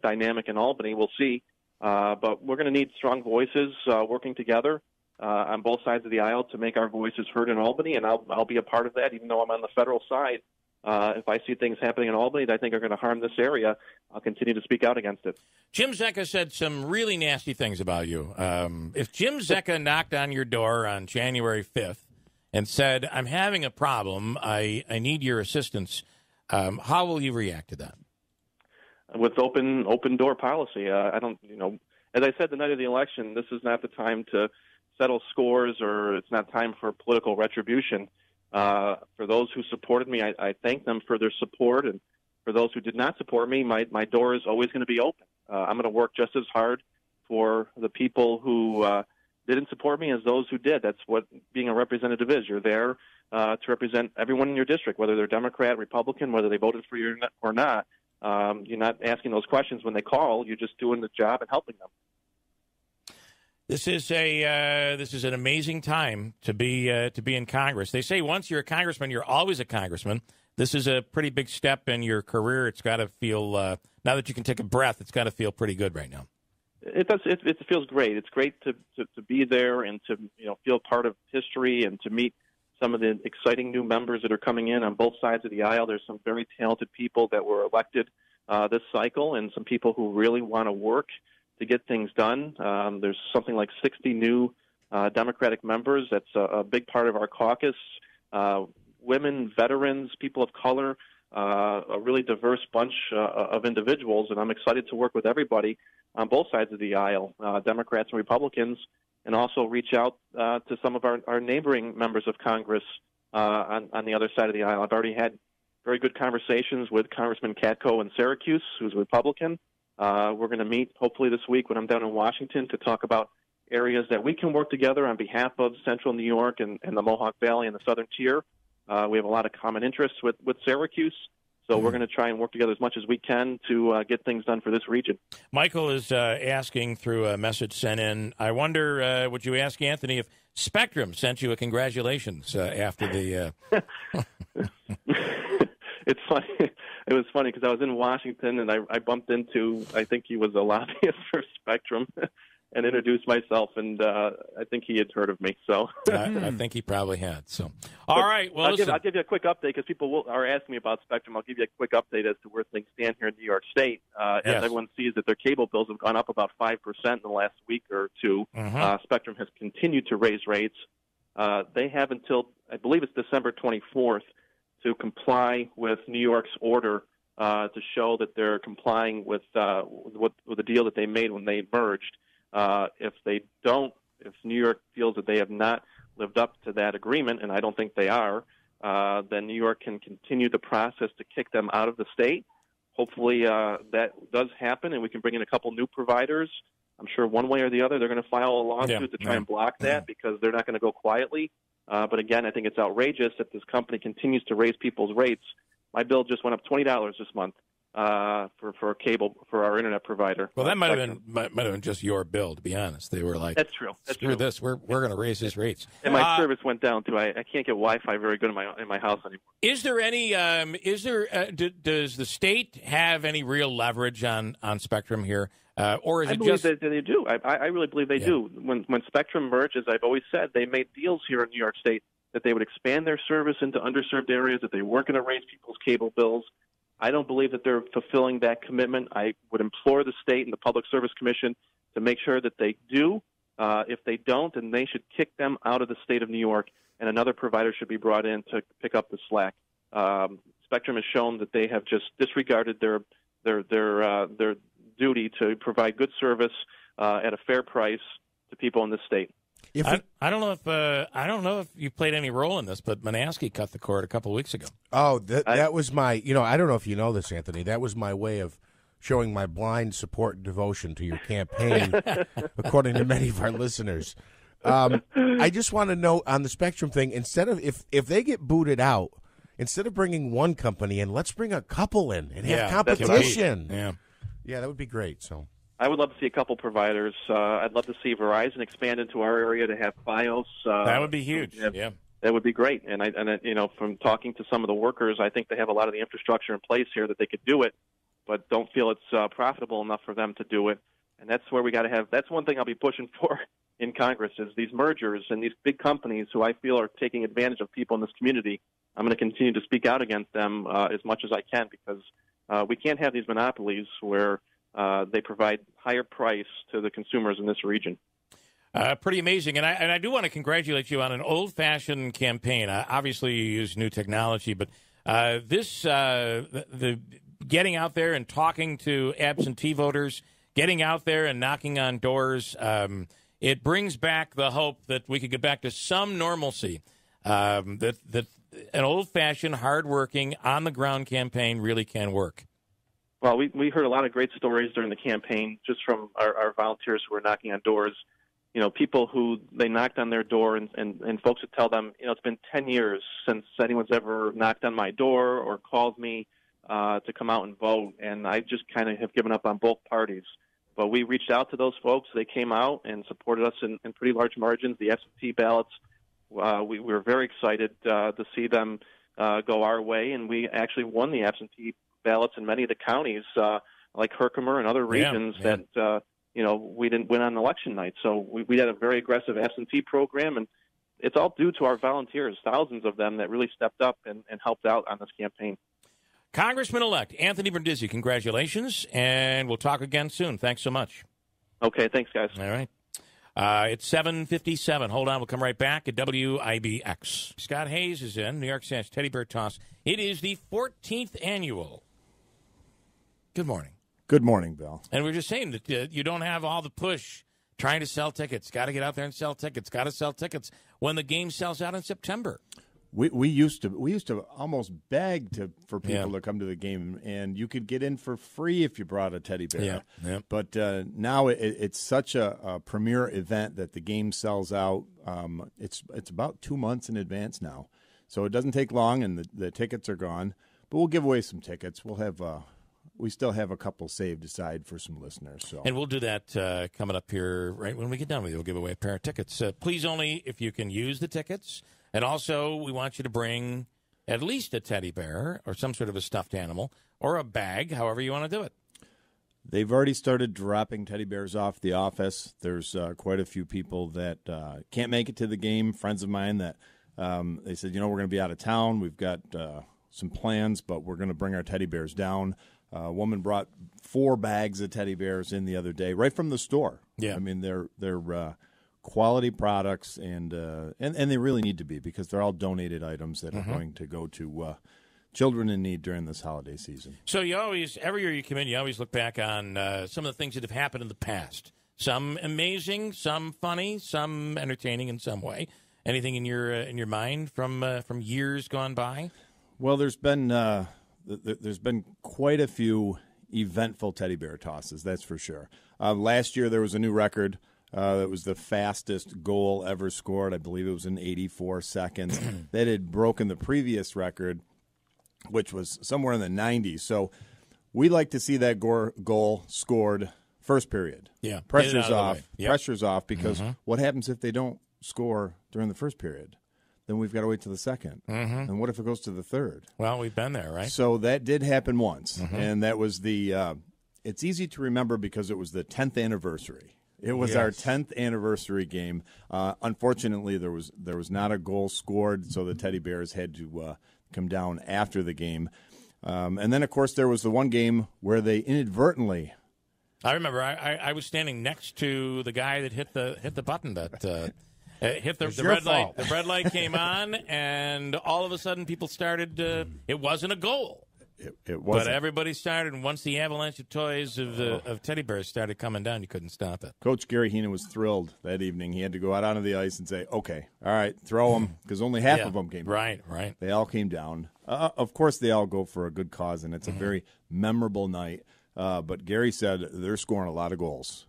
dynamic in Albany. We'll see. But we're going to need strong voices working together on both sides of the aisle to make our voices heard in Albany, and I'll be a part of that, even though I'm on the federal side. If I see things happening in Albany that I think are going to harm this area, I'll continue to speak out against it. Jim Zecca said some really nasty things about you. If Jim Zecca knocked on your door on January 5th and said, I'm having a problem, I need your assistance, how will you react to that? With open door policy. I don't, you know, as I said the night of the election, this is not the time to settle scores, or it's not time for political retribution. For those who supported me, I thank them for their support, and for those who did not support me, my door is always going to be open. I'm going to work just as hard for the people who didn't support me as those who did. That's what being a representative is. You're there to represent everyone in your district, whether they're Democrat, Republican, whether they voted for you or not. You're not asking those questions when they call. You're just doing the job and helping them. This is an amazing time to be in Congress. They say once you're a congressman, you're always a congressman. This is a pretty big step in your career. It's got to feel now that you can take a breath. It's got to feel pretty good right now. It does. It feels great. It's great to be there and to feel part of history and to meet some of the exciting new members that are coming in on both sides of the aisle. There's some very talented people that were elected this cycle, and some people who really want to work to get things done. There's something like 60 new Democratic members. That's a big part of our caucus. Women, veterans, people of color, a really diverse bunch of individuals, and I'm excited to work with everybody on both sides of the aisle, Democrats and Republicans, and also reach out to some of our neighboring members of Congress on the other side of the aisle. I've already had very good conversations with Congressman Katko in Syracuse, who's a Republican. We're going to meet hopefully this week when I'm down in Washington to talk about areas that we can work together on behalf of Central New York and the Mohawk Valley and the Southern Tier. We have a lot of common interests with Syracuse, so we're going to try and work together as much as we can to get things done for this region. Michael is asking through a message sent in, I wonder, would you ask Anthony if Spectrum sent you a congratulations after the... It's funny. It was funny because I was in Washington and I bumped into, I think he was a lobbyist for Spectrum, and introduced myself, and I think he had heard of me. So I think he probably had. So, all right. Well, I'll give you a quick update because people are asking me about Spectrum. I'll give you a quick update as to where things stand here in New York State. As everyone sees that their cable bills have gone up about 5% in the last week or two. Spectrum has continued to raise rates. They have until, I believe it's December 24th, to comply with New York's order to show that they're complying with the deal that they made when they merged. If they don't, if New York feels that they have not lived up to that agreement, and I don't think they are, then New York can continue the process to kick them out of the state. Hopefully that does happen, and we can bring in a couple new providers. I'm sure one way or the other they're going to file a lawsuit to try and block that because they're not going to go quietly. But again, I think it's outrageous that this company continues to raise people's rates. My bill just went up $20 this month for cable for our internet provider. Well, that might have been just your bill, to be honest. They were like, "That's true. Screw this. We're going to raise his rates." And my service went down too. I can't get Wi-Fi very good in my house anymore. Is there any? Does the state have any real leverage on Spectrum here, or is I it believe just that they do? I really believe they do. When Spectrum merged, as I've always said, they made deals here in New York State that they would expand their service into underserved areas, that they weren't going to raise people's cable bills. I don't believe that they're fulfilling that commitment. I would implore the state and the Public Service Commission to make sure that they do. If they don't, then they should kick them out of the state of New York, and another provider should be brought in to pick up the slack. Spectrum has shown that they have just disregarded their duty to provide good service at a fair price to people in this state. I don't know if you played any role in this, but Manaske cut the cord a couple of weeks ago. Oh, that was my. I don't know if you know this, Anthony. That was my way of showing my blind support and devotion to your campaign, according to many of our listeners. I just want to know on the Spectrum thing. Instead of if they get booted out, instead of bringing one company in, let's bring a couple in and have competition. Yeah, that would be great. So. I would love to see a couple providers. I'd love to see Verizon expand into our area to have Fios. That would be huge. Yeah, that would be great. And from talking to some of the workers, I think they have a lot of the infrastructure in place here that they could do it, but don't feel it's profitable enough for them to do it. And that's where we got to have. That's one thing I'll be pushing for in Congress is these mergers and these big companies who I feel are taking advantage of people in this community. I'm going to continue to speak out against them as much as I can because we can't have these monopolies where they provide higher price to the consumers in this region. Pretty amazing. And I do want to congratulate you on an old-fashioned campaign. Obviously, you use new technology, but the getting out there and talking to absentee voters, getting out there and knocking on doors, it brings back the hope that we could get back to some normalcy, that an old-fashioned, hard-working, on-the-ground campaign really can work. Well, we heard a lot of great stories during the campaign just from our volunteers who were knocking on doors. People who they knocked on their door and folks would tell them, it's been 10 years since anyone's ever knocked on my door or called me to come out and vote. And I just kind of have given up on both parties. But we reached out to those folks. They came out and supported us in pretty large margins. The absentee ballots, we were very excited to see them go our way. And we actually won the absentee ballots in many of the counties, like Herkimer and other regions that, we didn't win on election night. So we had a very aggressive absentee program, and it's all due to our volunteers, thousands of them that really stepped up and helped out on this campaign. Congressman-elect Anthony Brindisi, congratulations, and we'll talk again soon. Thanks so much. Okay, thanks, guys. All right. It's 7:57. Hold on. We'll come right back at WIBX. Scott Hayes is in. New York Sash Teddy Bear Toss. It is the 14th annual. Good morning. Good morning, Bill. And we're just saying that you don't have all the push trying to sell tickets. Got to get out there and sell tickets. Got to sell tickets when the game sells out in September. We used to almost beg for people to come to the game, and you could get in for free if you brought a teddy bear. Yeah. But now it's such a premier event that the game sells out. It's about 2 months in advance now, so it doesn't take long, and the tickets are gone. But we'll give away some tickets. We'll have we still have a couple saved aside for some listeners. So, and we'll do that coming up here right when we get done with it. We'll give away a pair of tickets. Please only if you can use the tickets. And also, we want you to bring at least a teddy bear or some sort of a stuffed animal or a bag, however you want to do it. They've already started dropping teddy bears off the office. There's quite a few people that can't make it to the game, friends of mine that they said, we're going to be out of town. We've got some plans, but we're going to bring our teddy bears down. A woman brought 4 bags of teddy bears in the other day, right from the store. Yeah. I mean, they're quality products, and they really need to be because they're all donated items that are going to go to children in need during this holiday season. So you always, every year you come in, you always look back on some of the things that have happened in the past. Some amazing, some funny, some entertaining in some way. Anything in your mind from years gone by? Well, there's been quite a few eventful teddy bear tosses, that's for sure. Last year there was a new record. That was the fastest goal ever scored. I believe it was in 84 seconds. That had broken the previous record, which was somewhere in the 90s. So we like to see that goal scored first period. Yeah, pressure's off. Yep. Pressure's off because Mm-hmm. what happens if they don't score during the first period? Then we've got to wait to the second. Mm-hmm. And what if it goes to the third? Well, we've been there, right? So that did happen once, Mm-hmm. and that was the. It's easy to remember because it was the 10th anniversary. It was our 10th anniversary game. Unfortunately, there was not a goal scored, so the Teddy Bears had to come down after the game. And then, of course, there was the one game where they inadvertently. I remember I was standing next to the guy that hit the button that hit the red light. The red light came on, and all of a sudden, people started. It wasn't a goal. It wasn't. But everybody started, and once the avalanche of toys of teddy bears started coming down, you couldn't stop it. Coach Gary Heenan was thrilled that evening. He had to go out onto the ice and say, okay, all right, throw them, because only half of them came down. Right. They all came down. Of course, they all go for a good cause, and it's a very memorable night. But Gary said they're scoring a lot of goals.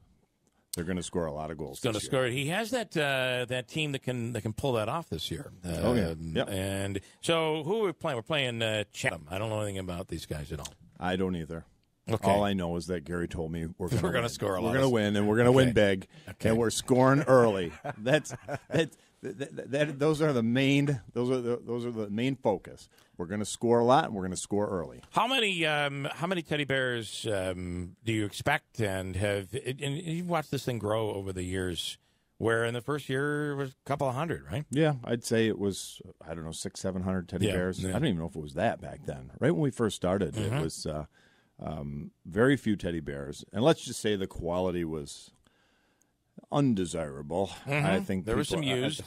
They're going to score a lot of goals. He's going to score. He has that team that can pull that off this year. Yep. And so who are we playing? We're playing Chatham. I don't know anything about these guys at all. I don't either. Okay. All I know is that Gary told me we're going to score a lot. We're going to win, and we're going to win big, and we're scoring early. Those are the main focus. We're going to score a lot, and we're going to score early. How many teddy bears do you expect? And you've watched this thing grow over the years. Where in the first year it was a couple of hundred, right? Yeah, I'd say it was 600-700 teddy bears. Yeah. I don't even know if it was that back then. Right when we first started, it was very few teddy bears, and let's just say the quality was undesirable. I think there was some used.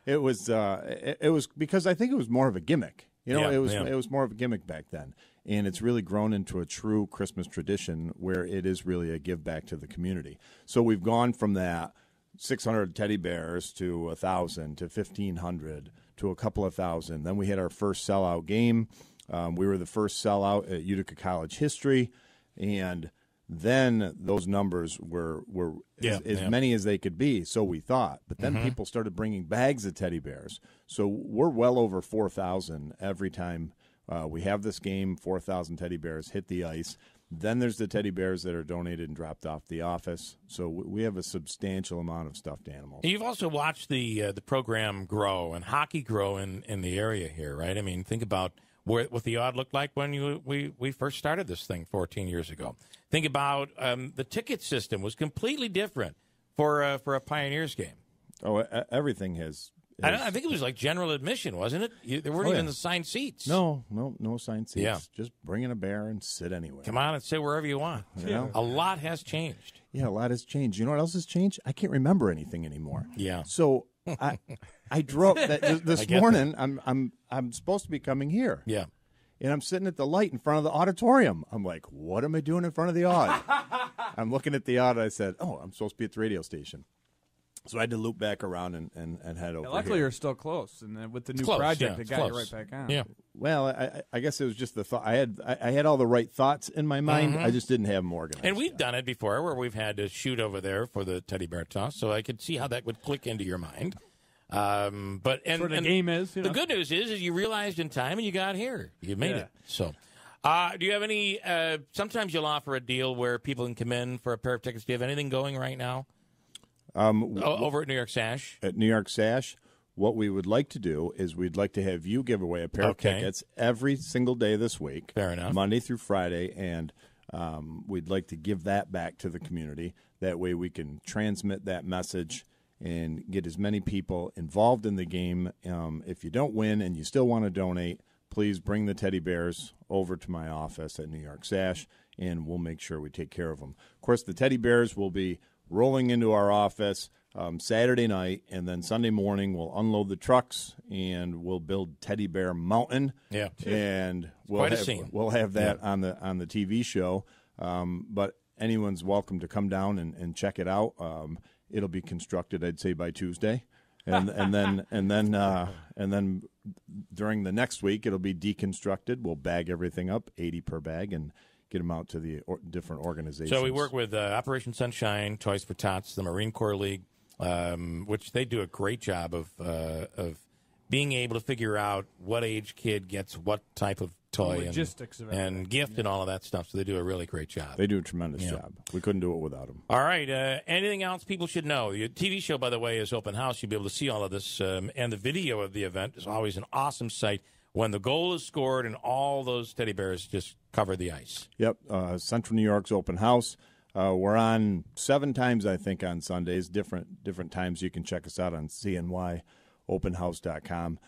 It was because I think it was more of a gimmick. It was more of a gimmick back then, and it's really grown into a true Christmas tradition where it is really a give back to the community. So we've gone from that 600 teddy bears to 1,000 to 1,500 to a couple of thousand. Then we had our first sellout game. We were the first sellout at Utica College history, and then those numbers were as many as they could be, so we thought. But then people started bringing bags of teddy bears. So we're well over 4,000 every time we have this game. 4,000 teddy bears hit the ice. Then there's the teddy bears that are donated and dropped off the office. So we have a substantial amount of stuffed animals. You've also watched the program grow and hockey grow in the area here, right? I mean, think about what the odd looked like when we first started this thing 14 years ago. Think about the ticket system was completely different for a Pioneers game. Oh, everything has. I think it was like general admission, wasn't it? There weren't even assigned seats. No assigned seats. Yeah. Just bring in a bear and sit anywhere. Come on and sit wherever you want. Yeah. A lot has changed. Yeah, a lot has changed. You know what else has changed? I can't remember anything anymore. Yeah. So I drove this morning. I'm supposed to be coming here. Yeah. And I'm sitting at the light in front of the auditorium. I'm like, what am I doing in front of the aud? I'm looking at the aud. I said, oh, I'm supposed to be at the radio station. So I had to loop back around and head over. Luckily, here. you're still close, and then with the new close, project, yeah, it got you right back on. Yeah. Well, I guess it was just the thought. I had all the right thoughts in my mind. Mhm. I just didn't have them organized. And we've done it before where we've had to shoot over there for the teddy bear toss, so I could see how that would click into your mind. But That's what the game is. The good news is you realized in time and you got here. You made it. So, do you have any? Sometimes you'll offer a deal where people can come in for a pair of tickets. Do you have anything going right now? Over at New York Sash? At New York Sash, what we would like to do is we'd like to have you give away a pair of tickets every single day this week. Fair enough. Monday through Friday, and we'd like to give that back to the community. That way we can transmit that message and get as many people involved in the game. If you don't win and you still want to donate, please bring the teddy bears over to my office at New York Sash, and we'll make sure we take care of them. Of course, the teddy bears will be rolling into our office Saturday night, and then Sunday morning we'll unload the trucks and we'll build Teddy Bear Mountain. Yeah, and quite a scene. We'll have that on the TV show. But anyone's welcome to come down and check it out. It'll be constructed, I'd say, by Tuesday, and then during the next week it'll be deconstructed. We'll bag everything up, 80 per bag, and get them out to the different organizations. So we work with Operation Sunshine, Toys for Tots, the Marine Corps League, which they do a great job of being able to figure out what age kid gets what type of toy logistics and gift and all of that stuff. So they do a really great job. They do a tremendous job. We couldn't do it without them. All right. Anything else people should know? Your TV show, by the way, is Open House. You'll be able to see all of this. And the video of the event is always an awesome sight when the goal is scored and all those teddy bears just cover the ice. Yep. Central New York's Open House. We're on 7 times, I think, on Sundays. Different times. You can check us out on cnyopenhouse.com.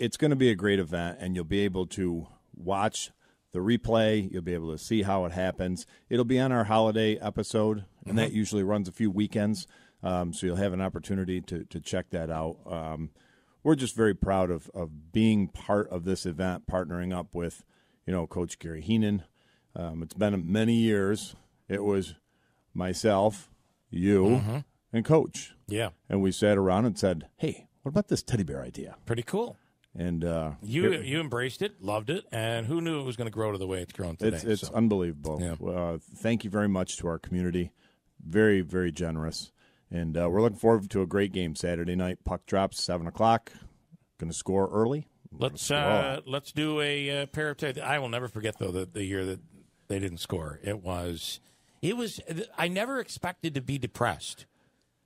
It's going to be a great event, and you'll be able to watch the replay. You'll be able to see how it happens. It'll be on our holiday episode, and that usually runs a few weekends, so you'll have an opportunity to check that out. We're just very proud of being part of this event, partnering up with, Coach Gary Heenan. It's been many years. It was myself, you, and Coach. Yeah. And we sat around and said, hey, what about this teddy bear idea? Pretty cool. And you embraced it, loved it, and who knew it was going to grow to the way it's grown today? It's unbelievable. Yeah. Thank you very much to our community. Very, very generous. And we're looking forward to a great game Saturday night. Puck drops 7:00. Going to score early. Let's do a pair of. I will never forget though the year that they didn't score. It was. I never expected to be depressed,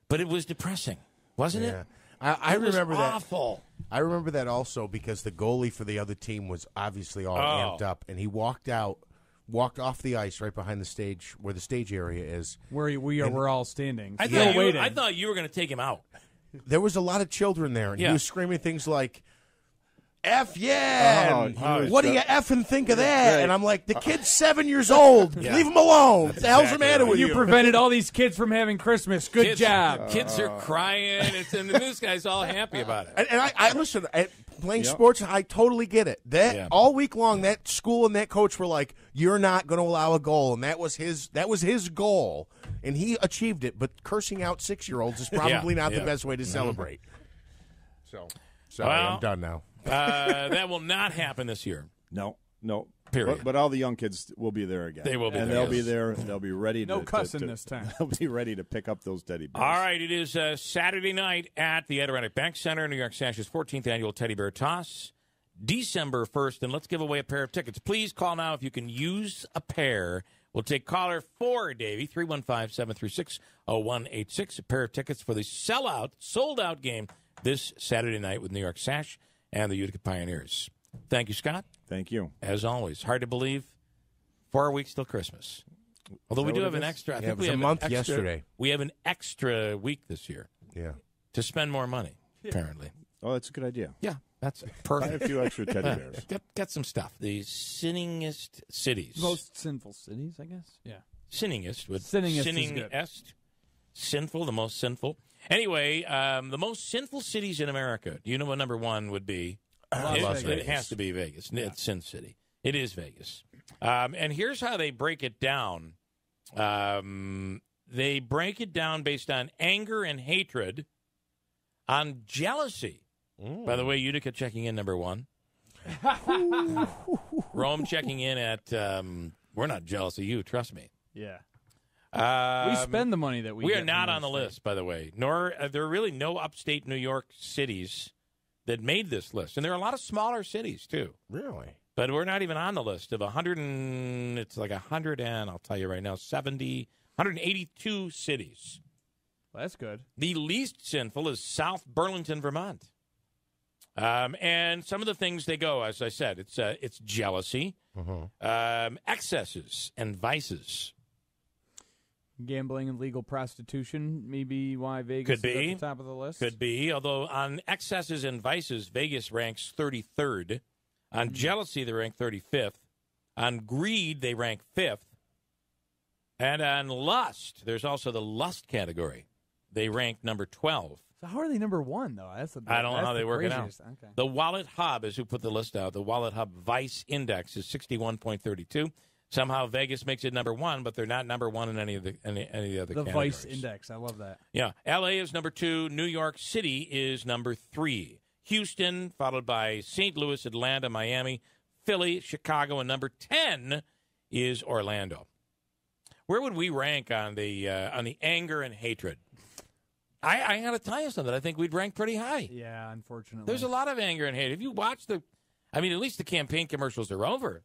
but it was depressing, wasn't it? I remember that. Awful. I remember that also because the goalie for the other team was obviously all amped up, and he walked off the ice right behind the stage where the stage area is. We're all standing. I thought you were going to take him out. There was a lot of children there, and he was screaming things like, F yeah! What do you effing think of that? Right. And I'm like, the kid's 7 years old. Leave him alone. What the hell's the matter with you? You prevented all these kids from having Christmas. Good job. Kids are crying, and the news guy's all happy about it. And I listen, playing sports, I totally get it. All week long, that school and that coach were like, you're not going to allow a goal, and that was his goal, and he achieved it. But cursing out 6-year-olds is probably not the best way to celebrate. So, sorry, I'm done now. That will not happen this year. No. Period. But all the young kids will be there again. They will be there. And they'll be there. They'll be ready no cussing this time. They'll be ready to pick up those teddy bears. All right, it is Saturday night at the Adirondack Bank Center, New York Sash's 14th annual Teddy Bear Toss, December 1st, and let's give away a pair of tickets. Please call now if you can use a pair. We'll take caller 4, Davey, 315-736-0186, a pair of tickets for the sold-out game this Saturday night with New York Sash and the Utica Pioneers. Thank you, Scott. Thank you. As always, hard to believe, 4 weeks till Christmas. Although we do have an extra. I think it was a month yesterday. We have an extra week this year. Yeah. To spend more money, apparently. Oh, that's a good idea. Yeah, that's perfect. Buy a few extra teddy bears. Get some stuff. The sinningest cities. Most sinful cities, I guess. Yeah. Sinningest. Sinningest is good. Sinful, the most sinful. Anyway, the most sinful cities in America. Do you know what number one would be? It has to be Vegas. Yeah. It's Sin City. It is Vegas. And here's how they break it down. They break it down based on anger and hatred, on jealousy. By the way, Utica checking in number one. Rome checking in at, we're not jealous of you, trust me. Yeah. We spend the money that we are not on the list, by the way. Nor there are really no upstate New York cities that made this list. And there are a lot of smaller cities, too. Really? But we're not even on the list of 100 and, it's like 100 and, I'll tell you right now, 182 cities. Well, that's good. The least sinful is South Burlington, Vermont. And some of the things they go, as I said, it's jealousy, excesses, and vices. Gambling and legal prostitution, maybe why Vegas is at the top of the list? Could be, although on excesses and vices, Vegas ranks 33rd. On jealousy, they rank 35th. On greed, they rank 5th. And on lust, there's also the lust category. They rank number 12. So how are they number one, though? I don't know how they work it out. Okay. The Wallet Hub is who put the list out. The Wallet Hub Vice Index is 61.32. Somehow Vegas makes it number one, but they're not number one in any of the other categories. The Vice Index, I love that. Yeah, L.A. is number 2. New York City is number 3. Houston, followed by St. Louis, Atlanta, Miami, Philly, Chicago, and number 10 is Orlando. Where would we rank on the anger and hatred? I got to tell you something. I think we'd rank pretty high. Yeah, unfortunately. There's a lot of anger and hate. If you watch at least the campaign commercials are over.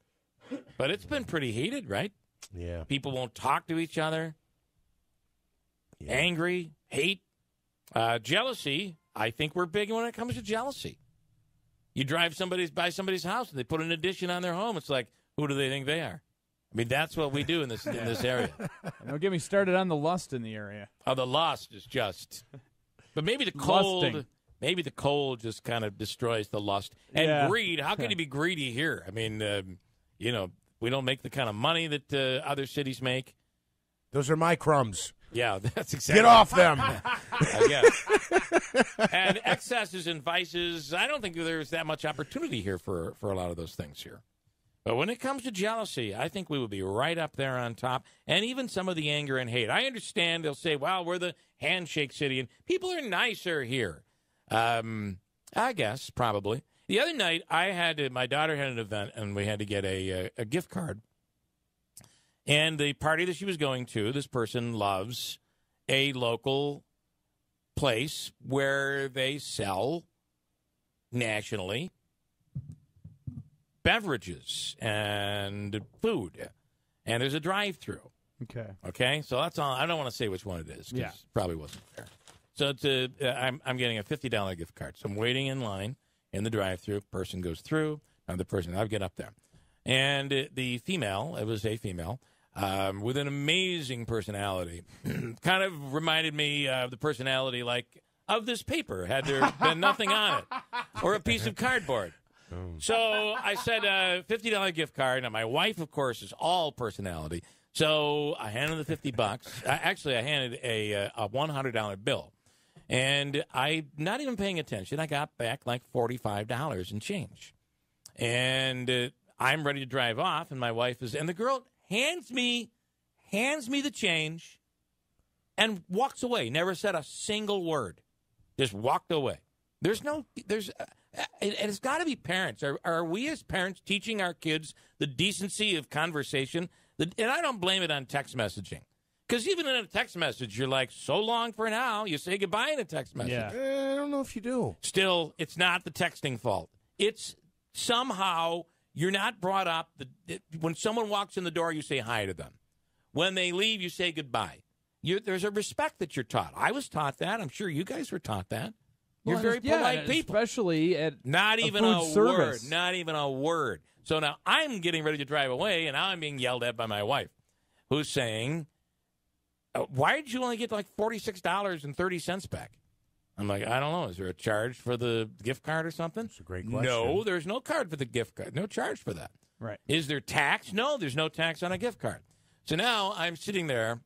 But it's been pretty heated, right? Yeah. People won't talk to each other. Yeah. Angry, hate, jealousy. I think we're big when it comes to jealousy. You drive by somebody's house and they put an addition on their home. It's like, who do they think they are? I mean, that's what we do in this area. Don't get me started on the lust in the area. Oh, the lust is just. But maybe the cold. Lusting. Maybe the cold just kind of destroys the lust and greed. How can you be greedy here? I mean. We don't make the kind of money that other cities make. Those are my crumbs. Yeah, that's exactly. Get off them. I guess. And excesses and vices, I don't think there's that much opportunity here for a lot of those things here. But when it comes to jealousy, I think we would be right up there on top. And even some of the anger and hate. I understand they'll say, well, we're the handshake city, and people are nicer here. I guess, probably. The other night, my daughter had an event, and we had to get a gift card. And the party that she was going to, this person loves a local place where they sell nationally beverages and food. And there's a drive-through. Okay? So that's all. I don't want to say which one it is, because it probably wasn't fair. So I'm getting a $50 gift card. So I'm waiting in line. In the drive-thru, person goes through, another person, I'll get up there. And the female, it was a female, with an amazing personality, kind of reminded me of the personality, of this paper, had there been nothing on it, or a piece of cardboard. So I said, $50 gift card. Now, my wife, of course, is all personality. So I handed the $50. Actually, I handed a $100 bill. And I'm not even paying attention. I got back like $45 in change. And I'm ready to drive off, and my wife is, and the girl hands me the change and walks away. Never said a single word. Just walked away. And it's got to be parents. Are we as parents teaching our kids the decency of conversation? And I don't blame it on text messaging. Because even in a text message, you're like, so long for now. You say goodbye in a text message. Yeah. I don't know if you do. Still, it's not the texting fault. It's somehow you're not brought up. When someone walks in the door, you say hi to them. When they leave, you say goodbye. There's a respect that you're taught. I was taught that. I'm sure you guys were taught that. You're very polite people. Especially at not even a food food service. Word. Not even a word. So now I'm getting ready to drive away, and now I'm being yelled at by my wife, who's saying, why did you only get like $46.30 back? I'm like, I don't know. Is there a charge for the gift card or something? That's a great question. No, there's no card for the gift card. No charge for that. Right. Is there tax? No, there's no tax on a gift card. So now I'm sitting there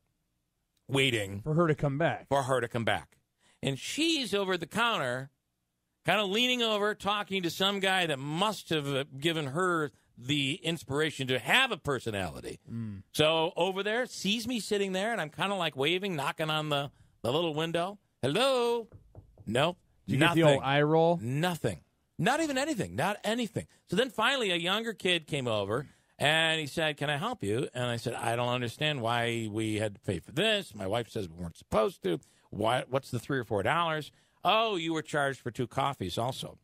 waiting for her to come back. And she's over at the counter, kind of leaning over, talking to some guy that must have given her the inspiration to have a personality. So over there, sees me sitting there, and I'm kind of like waving, knocking on the little window. Hello? Nope. Did you get the old eye roll? Nothing. Not even anything. Not anything. So then finally a younger kid came over, and he said, can I help you? And I said, I don't understand why we had to pay for this. My wife says we weren't supposed to. What's the $3 or $4? Oh, you were charged for 2 coffees also.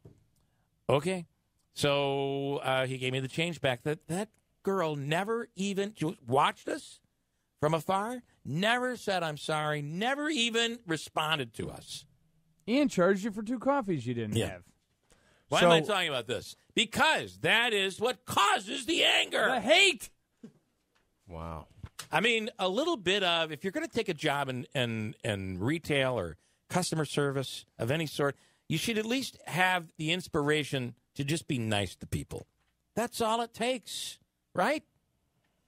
Okay. So he gave me the change back. That girl never even watched us from afar, never said I'm sorry, never even responded to us. And charged you for 2 coffees you didn't have. Why am I talking about this? Because that is what causes the anger. The hate. Wow. I mean, a little bit of, if you're going to take a job in retail or customer service of any sort, you should at least have the inspiration to just be nice to people. That's all it takes, right?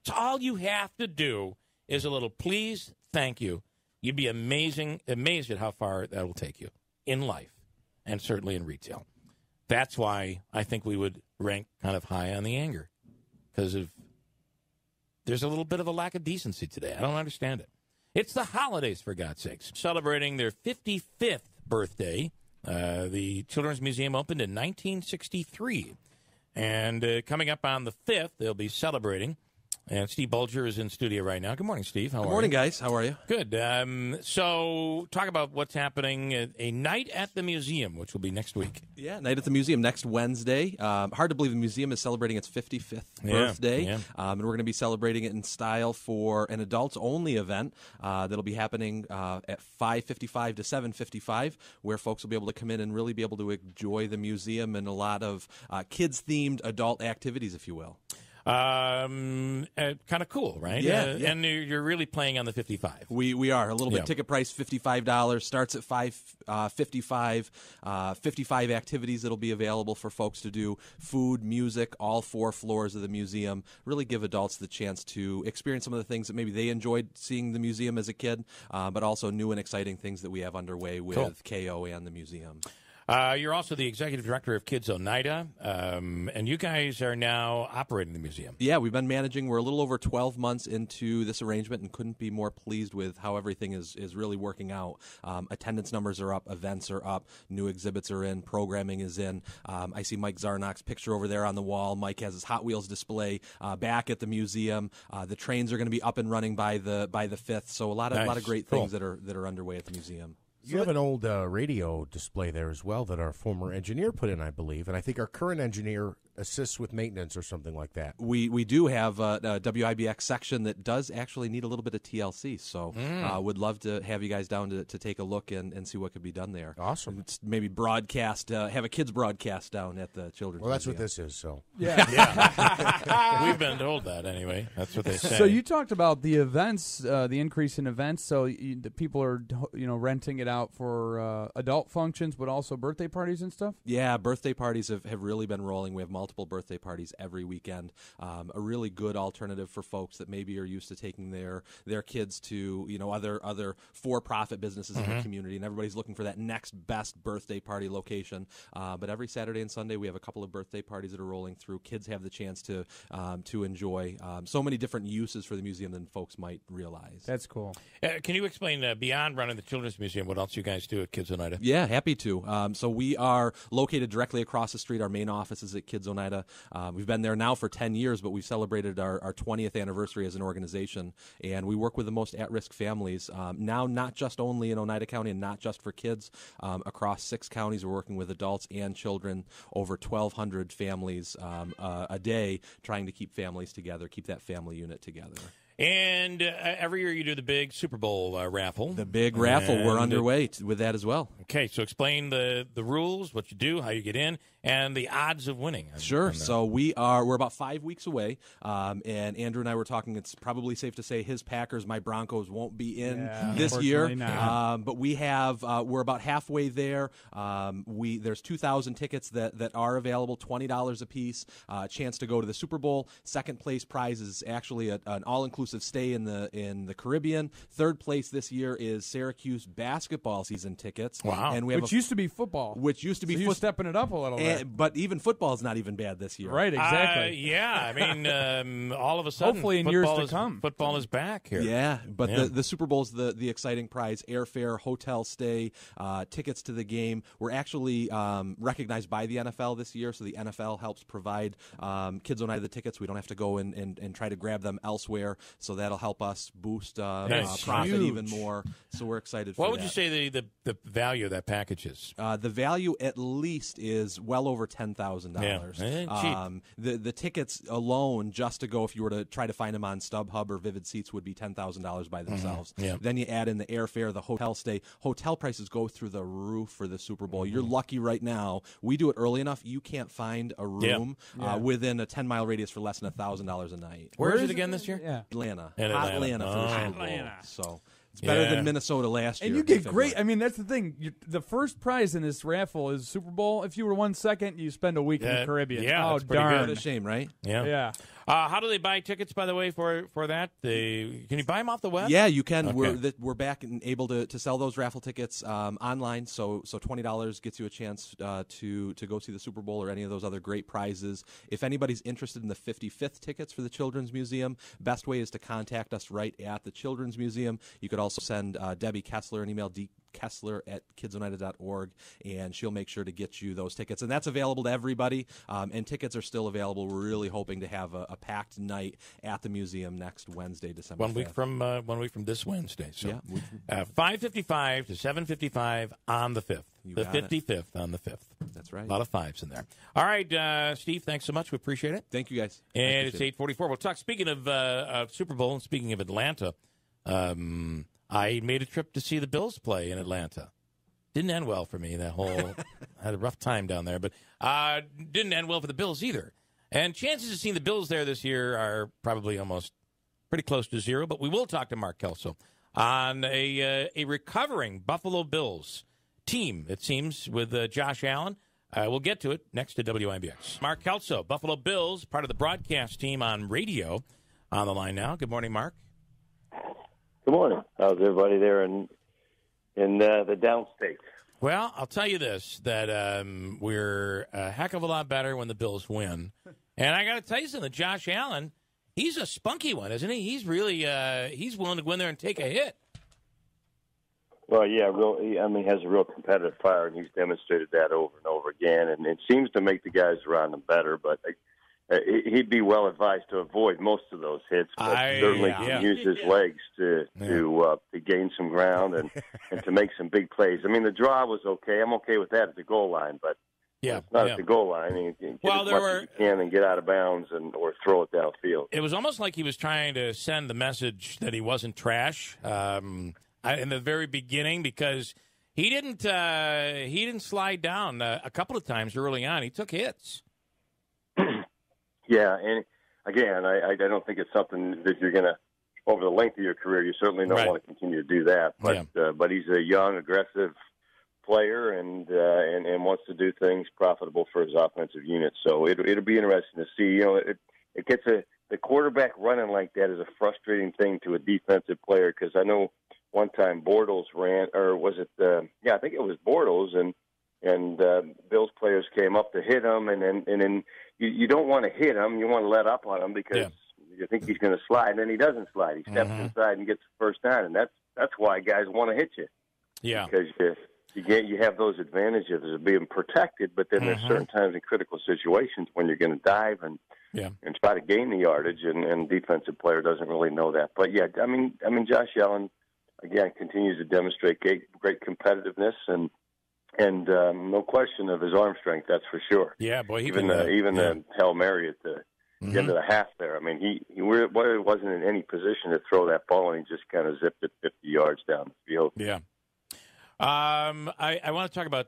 It's all you have to do is a little please, thank you. You'd be amazed at how far that will take you in life and certainly in retail. That's why I think we would rank kind of high on the anger, because there's a little bit of a lack of decency today. I don't understand it. It's the holidays, for God's sakes. Celebrating their 55th birthday. The Children's Museum opened in 1963. And coming up on the 5th, they'll be celebrating. And Steve Bulger is in studio right now. Good morning, Steve. How are you? Good morning, guys. How are you? Good. So talk about what's happening. A night at the museum, which will be next week. Yeah, night at the museum next Wednesday. Hard to believe the museum is celebrating its 55th birthday. Yeah. And we're going to be celebrating it in style for an adults-only event that'll be happening at 5:55 to 7:55, where folks will be able to come in and really be able to enjoy the museum and a lot of kids-themed adult activities, if you will. Kind of cool, right? Yeah, And you're really playing on the 55. We are. A little bit ticket price, $55. Starts at $5.55. 55 activities that'll be available for folks to do. Food, music, all 4 floors of the museum. Really give adults the chance to experience some of the things that maybe they enjoyed seeing the museum as a kid, but also new and exciting things that we have underway with KO and the museum. You're also the executive director of Kids Oneida, and you guys are now operating the museum. Yeah, we've been managing. We're a little over 12 months into this arrangement and couldn't be more pleased with how everything is really working out. Attendance numbers are up, events are up, new exhibits are in, programming is in. I see Mike Zarnock's picture over there on the wall. Mike has his Hot Wheels display back at the museum. The trains are going to be up and running by the 5th, so a lot of great things that are underway at the museum. You have an old radio display there as well that our former engineer put in, I believe, and I think our current engineer assists with maintenance or something like that. We do have a WIBX section that does actually need a little bit of TLC, so would love to have you guys down to take a look and see what could be done there. Awesome. Maybe broadcast, have a kids broadcast down at the Children's Well, that's Museum. what this is, so. Yeah. We've been told that anyway. That's what they say. So you talked about the events, the increase in events, so the people are renting it out for adult functions, but also birthday parties and stuff? Yeah, birthday parties have really been rolling. We have multiple birthday parties every weekend. A really good alternative for folks that maybe are used to taking their kids to other for-profit businesses in the community, and everybody's looking for that next best birthday party location. But every Saturday and Sunday we have a couple of birthday parties that are rolling through. Kids have the chance to enjoy so many different uses for the museum than folks might realize. That's cool. Can you explain, beyond running the Children's Museum, what else you guys do at Kids Oneida? Yeah, happy to. So we are located directly across the street. Our main office is at Kids Oneida. We've been there now for 10 years, but we've celebrated our 20th anniversary as an organization, and we work with the most at-risk families. Now, not just only in Oneida County and not just for kids. Across 6 counties, we're working with adults and children, over 1,200 families a day, trying to keep families together, keep that family unit together. And every year you do the big Super Bowl raffle. The big raffle, we're underway with that as well. Okay, so explain the rules, what you do, how you get in, and the odds of winning. Sure. So we're about 5 weeks away, and Andrew and I were talking. It's probably safe to say his Packers, my Broncos, won't be in this year. But we're about halfway there. There's 2,000 tickets that are available, $20 a piece. Chance to go to the Super Bowl. Second place prize is actually an all-inclusive all-inclusive stay in the Caribbean. Third place this year is Syracuse basketball season tickets. Wow. And which used to be football. Which used to be you're stepping it up a little bit. But even football is not even bad this year. Right, exactly. Yeah, I mean, all of a sudden, hopefully in years to come, football is back here. Yeah, but the Super Bowl is the exciting prize: airfare, hotel stay, tickets to the game. We're actually recognized by the NFL this year, so the NFL helps provide Kids Oneida the tickets. We don't have to go and try to grab them elsewhere, so that'll help us boost profit even more. So we're excited for that. What would you say the value of that package is? The value at least is well over $10,000. The tickets alone, just to go, if you were to try to find them on StubHub or Vivid Seats, would be $10,000 by themselves. Yeah. Then you add in the airfare, the hotel stay. Hotel prices go through the roof for the Super Bowl. You're lucky right now. We do it early enough. You can't find a room within a 10-mile radius for less than $1,000 a night. Where is it again this year? Yeah. Atlanta. Atlanta For the Super Bowl. Atlanta. So it's better than Minnesota last year. And you get great. I mean, that's the thing. The first prize in this raffle is Super Bowl. If you were 1 second, you spend a week in the Caribbean. Yeah, oh, that's pretty darn. good. What a shame, right? Yeah. How do they buy tickets, by the way, for that? Can you buy them off the web? Yeah, you can. Okay. We're back and able to sell those raffle tickets online. So $20 gets you a chance to go see the Super Bowl or any of those other great prizes. If anybody's interested in the 55th tickets for the Children's Museum, best way is to contact us right at the Children's Museum. You could also send Debbie Kessler an email, Kessler@kidsoneida.org, and she'll make sure to get you those tickets. And that's available to everybody, and tickets are still available. We're really hoping to have a packed night at the museum next Wednesday, December 5th. 1 week from this Wednesday. So, yeah. 5:55 to 7:55 on the 5th. The 55th on the 5th. That's right. A lot of fives in there. All right, Steve, thanks so much. We appreciate it. Thank you, guys. And it's 8:44. We'll talk. Speaking of Super Bowl and speaking of Atlanta, I made a trip to see the Bills play in Atlanta. Didn't end well for me. I had a rough time down there, but didn't end well for the Bills either. And chances of seeing the Bills there this year are probably almost pretty close to zero. But we will talk to Mark Kelso on a recovering Buffalo Bills team, it seems, with Josh Allen. We'll get to it next to WIBX. Mark Kelso, Buffalo Bills, part of the broadcast team on radio, on the line now. Good morning, Mark. Good morning. How's everybody there in the downstate? Well, I'll tell you this, that we're a heck of a lot better when the Bills win. And I got to tell you something, Josh Allen, he's a spunky one, isn't he? He's really he's willing to go in there and take a hit. Well, yeah, he has a real competitive fire, and he's demonstrated that over and over again. And it seems to make the guys around him better, but he'd be well advised to avoid most of those hits, but certainly can use his legs to gain some ground and to make some big plays. I mean, the draw was okay. I'm okay with that at the goal line, but it's not at the goal line. You can get as much as you can and get out of bounds or throw it downfield. It was almost like he was trying to send the message that he wasn't trash in the very beginning, because he didn't slide down a couple of times early on. He took hits. Yeah, and again, I don't think it's something that you're going to, over the length of your career, you certainly don't want to continue to do that. But he's a young, aggressive player and wants to do things profitable for his offensive unit. So it'll be interesting to see. You know, it gets the quarterback running like that is a frustrating thing to a defensive player, because I know one time Bortles ran, or was it? I think it was Bortles, and Bills players came up to hit him, and then you don't want to hit him. You want to let up on him because you think he's going to slide, and then he doesn't slide. He steps inside and gets the first down, and that's why guys want to hit you. Yeah, because you have those advantages of being protected, but then there's certain times in critical situations when you're going to dive and try to gain the yardage, and defensive player doesn't really know that. But yeah, I mean, Josh Allen again continues to demonstrate great competitiveness and no question of his arm strength, that's for sure. Yeah, boy, the Hail Mary at the end of the half there. I mean, he wasn't in any position to throw that ball, and he just kind of zipped it 50 yards down the field. Yeah. I want to talk about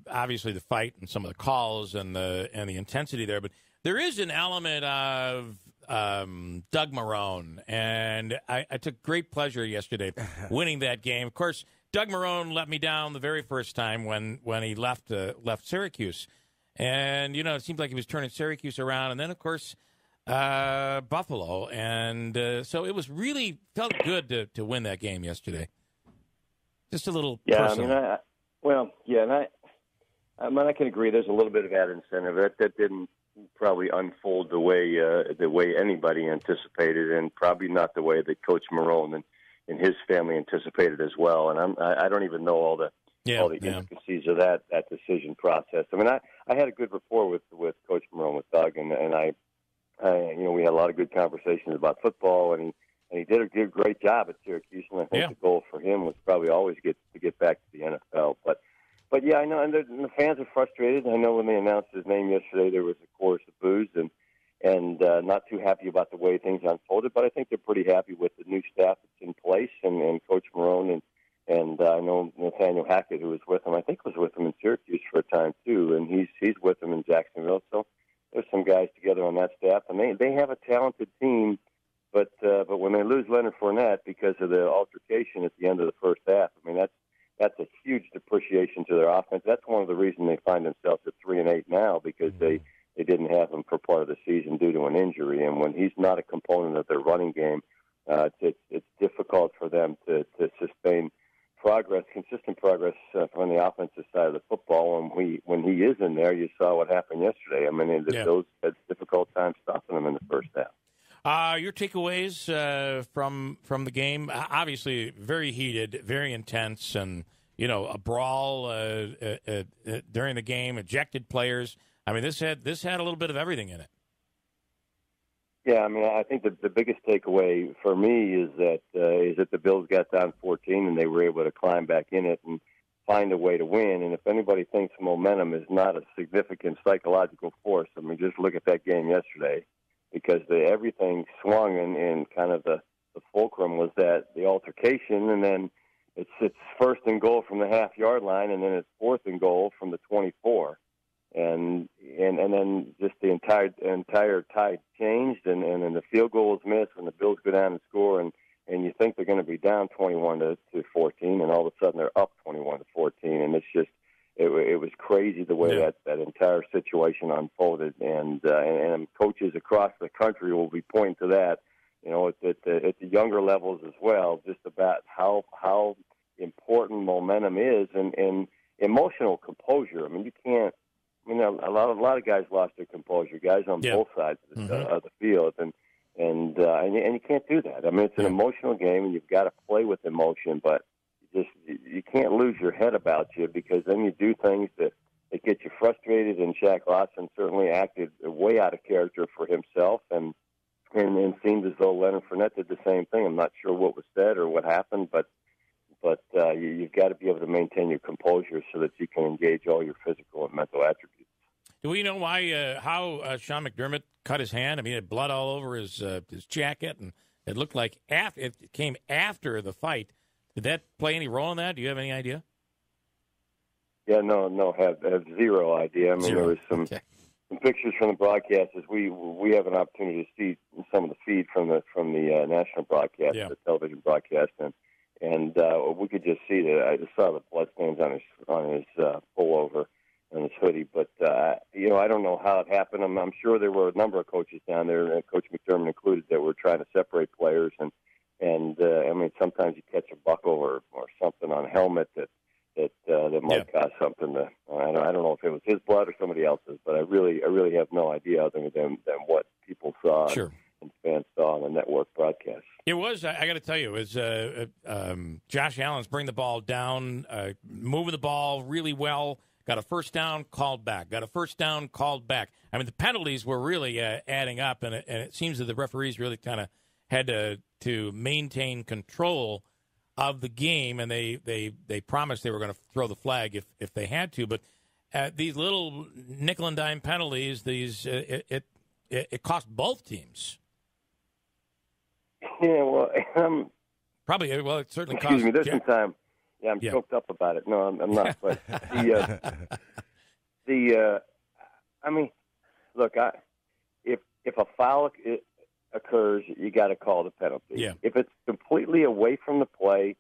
obviously the fight and some of the calls and the intensity there, but there is an element of Doug Marrone, and I took great pleasure yesterday winning that game. Of course, Doug Marrone let me down the very first time when he left Syracuse, and it seemed like he was turning Syracuse around, and then of course Buffalo, and so it was really felt good to win that game yesterday. Just a little personal. And I can agree. There's a little bit of added incentive that didn't probably unfold the way anybody anticipated, and probably not the way that Coach Marone and his family anticipated as well. And I don't even know all the intricacies of that decision process. I mean, I had a good rapport with Coach Marone, with Doug, and I we had a lot of good conversations about football, and he did a great job at Syracuse. And I think the goal for him was probably always to get back to the NFL. But yeah, I know, and the fans are frustrated. I know when they announced his name yesterday, there was a chorus of boos and not too happy about the way things unfolded. But I think they're pretty happy with the new staff that's in place and Coach Marone and I know Nathaniel Hackett, who was with him. I think was with him in Syracuse for a time too, and he's with him in Jacksonville. So there's some guys together on that staff, and they have a talented team. But when they lose Leonard Fournette because of the altercation at the end of the first half, I mean that's a huge depreciation to their offense. That's one of the reasons they find themselves at 3-8 now, because they didn't have him for part of the season due to an injury. And when he's not a component of their running game, it's difficult for them to sustain consistent progress from the offensive side of the football. And when he is in there, you saw what happened yesterday. I mean, those had difficult time stopping him in the first half. Your takeaways from the game? Obviously, very heated, very intense, and a brawl during the game. Ejected players. I mean, this had a little bit of everything in it. Yeah, I mean, I think the biggest takeaway for me is that the Bills got down 14 and they were able to climb back in it and find a way to win. And if anybody thinks momentum is not a significant psychological force, I mean, just look at that game yesterday. Because everything swung, and kind of the fulcrum was that the altercation, and then it's first and goal from the half-yard line, and then it's fourth and goal from the 24, and then just the entire tide changed, and then the field goal was missed, and the Bills go down and score, and you think they're going to be down 21 to 14, and all of a sudden they're up 21 to 14, and it's just. It was crazy the way that entire situation unfolded, and coaches across the country will be pointing to that, at the younger levels as well, just about how important momentum is and emotional composure. I mean, you can't. I mean, a lot of guys lost their composure, guys on both sides of the field, and you can't do that. I mean, it's an emotional game, and you've got to play with emotion, but. You can't lose your head about you, because then you do things that get you frustrated. And Shaq Lawson certainly acted way out of character for himself, and seemed as though Leonard Fournette did the same thing. I'm not sure what was said or what happened, but you've got to be able to maintain your composure so that you can engage all your physical and mental attributes. Do we know why how Sean McDermott cut his hand? I mean, he had blood all over his jacket, and it looked like it came after the fight. Did that play any role in that? Do you have any idea? Yeah, no, have zero idea. I mean, there was some pictures from the broadcasters. We have an opportunity to see some of the feed from the national broadcast, the television broadcast, and we could just see that. I just saw the bloodstains on his pullover and his hoodie, but I don't know how it happened. I'm sure there were a number of coaches down there, and Coach McDermott included, that were trying to separate players and I mean, sometimes you catch a buckle or something on a helmet that might cause something. I don't know if it was his blood or somebody else's, but I really have no idea other than what people saw and fans saw on the network broadcast. It was, I got to tell you, it was Josh Allen's bring the ball down, moving the ball really well. Got a first down, called back. Got a first down, called back. I mean, the penalties were really adding up, and it seems that the referees really kind of had to maintain control of the game, and they promised they were going to throw the flag if they had to. But these little nickel and dime penalties, it cost both teams. Yeah, well, probably. Well, it certainly cost. Excuse me. There's some time. Yeah, I'm choked up about it. No, I'm not. But I mean, look, if a foul occurs, you got to call the penalty. Yeah. If it's completely away from the play,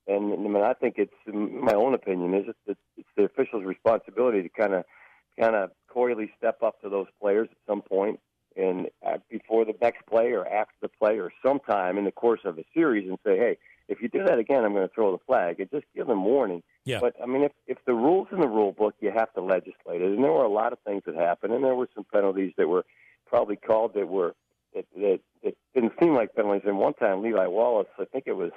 and I mean, I think it's my own opinion is it's the official's responsibility to kind of coyly step up to those players at some point before the next play or after the play or sometime in the course of a series and say, hey, if you do that again, I'm going to throw the flag, and just give them warning. Yeah. But, I mean, if the rule's in the rule book, you have to legislate it. And there were a lot of things that happened, and there were some penalties that were probably called that didn't seem like penalties. And one time, Levi Wallace, it was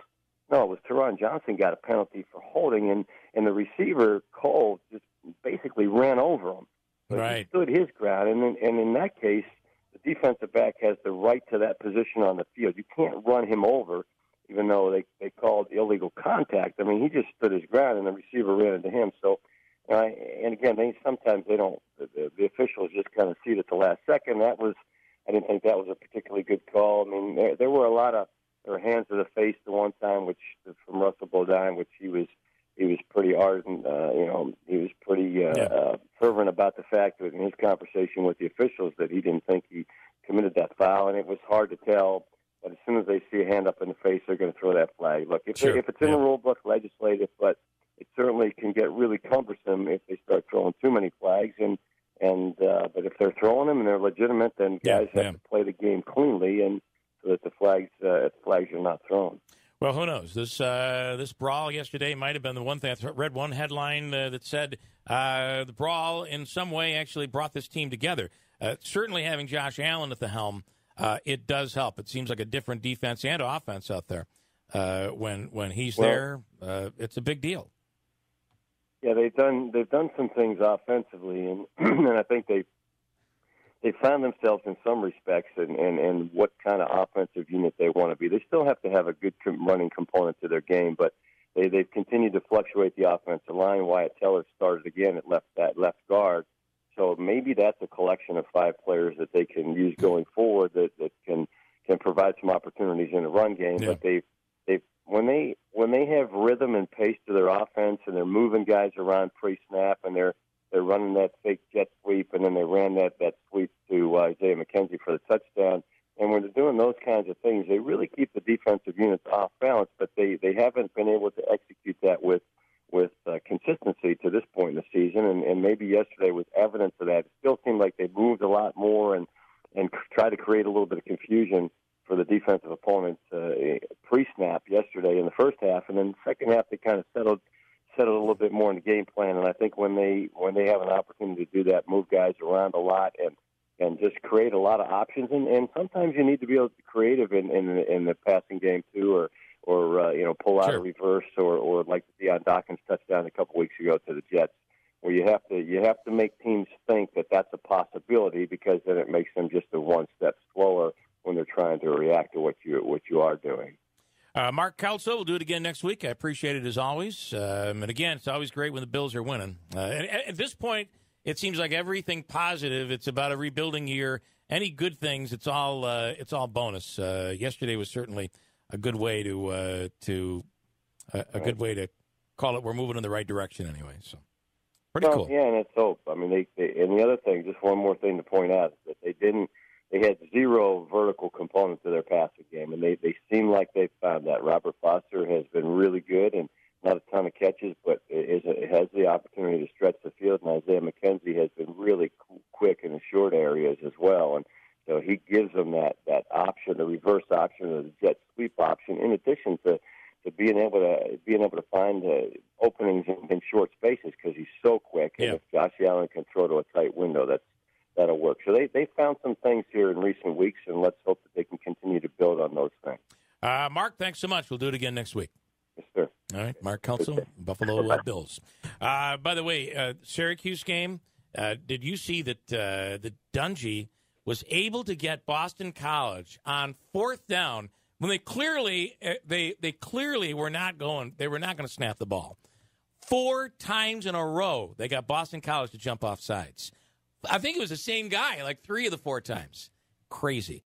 Teron Johnson got a penalty for holding, and the receiver, Cole, just basically ran over him. So right. He stood his ground, and in that case, the defensive back has the right to that position on the field. You can't run him over, even though they called illegal contact. I mean, he just stood his ground, and the receiver ran into him. So, and again, sometimes they don't. The officials just kind of see it at the last second. I didn't think that was a particularly good call. I mean, there were hands to the face the one time, which from Russell Bodine, which he was pretty ardent. He was pretty fervent about the fact that in his conversation with the officials that he didn't think he committed that foul, and it was hard to tell. But as soon as they see a hand up in the face, they're going to throw that flag. Look, if it's in the rule book, legislate it, but it certainly can get really cumbersome if they start throwing too many flags. But if they're throwing them and they're legitimate, then guys have to play the game cleanly, and so that the flags are not thrown. Well, who knows? This brawl yesterday might have been the one thing. I read one headline that said the brawl in some way actually brought this team together. Certainly having Josh Allen at the helm, it does help. It seems like a different defense and offense out there. When he's there, it's a big deal. Yeah, they've done some things offensively, and and I think they found themselves in some respects and what kind of offensive unit they want to be. They still have to have a good running component to their game, but they've continued to fluctuate the offensive line. Wyatt Teller started again at left guard, so maybe that's a collection of 5 players that they can use going forward that can provide some opportunities in the run game. Yeah. But when they have rhythm and pace to their offense and they're moving guys around pre-snap and they're running that fake jet sweep, and then they ran that sweep to Isaiah McKenzie for the touchdown. And when they're doing those kinds of things, they really keep the defensive units off balance, but they haven't been able to execute that with consistency to this point in the season. And maybe yesterday was evidence of that. It still seemed like they moved a lot more and tried to create a little bit of confusion for the defensive opponents pre-snap yesterday in the first half. And then the second half, they kind of settled a little bit more in the game plan, and I think when they have an opportunity to do that, move guys around a lot and just create a lot of options, and sometimes you need to be able to be creative in the passing game too, or pull out a reverse, or like the Deion Dawkins touchdown a couple weeks ago to the Jets, where you have to make teams think that that's a possibility, because then it makes them just a one step slower when they're trying to react to what you are doing. Mark Kelso will do it again next week. I appreciate it as always. And again, it's always great when the Bills are winning. And at this point, it seems like everything positive. It's about a rebuilding year. Any good things, it's all bonus. Yesterday was certainly a good way to good way to call it. We're moving in the right direction anyway. So pretty cool. Yeah, and it's hope. I mean, they and the other thing, just one more thing to point out, is that they had 0 vertical component to their passing game, and they seem like they've found that. Robert Foster has been really good and not a ton of catches, but it has the opportunity to stretch the field, and Isaiah McKenzie has been really quick in the short areas as well. And so he gives them that option, the reverse option, or the jet sweep option, in addition to being able to find openings in short spaces, because he's so quick. And if Josh Allen can throw to a tight window, that'll work. So they found some things here in recent weeks, and let's hope that they can continue to build on those things. Mark, thanks so much. We'll do it again next week. Yes, sir. All right, Mark Kelso, Buffalo Bills. By the way, Syracuse game, did you see that the Dungy was able to get Boston College on 4th down when they clearly were not going to snap the ball? 4 times in a row, they got Boston College to jump off sides. I think it was the same guy, like 3 of the 4 times. Crazy.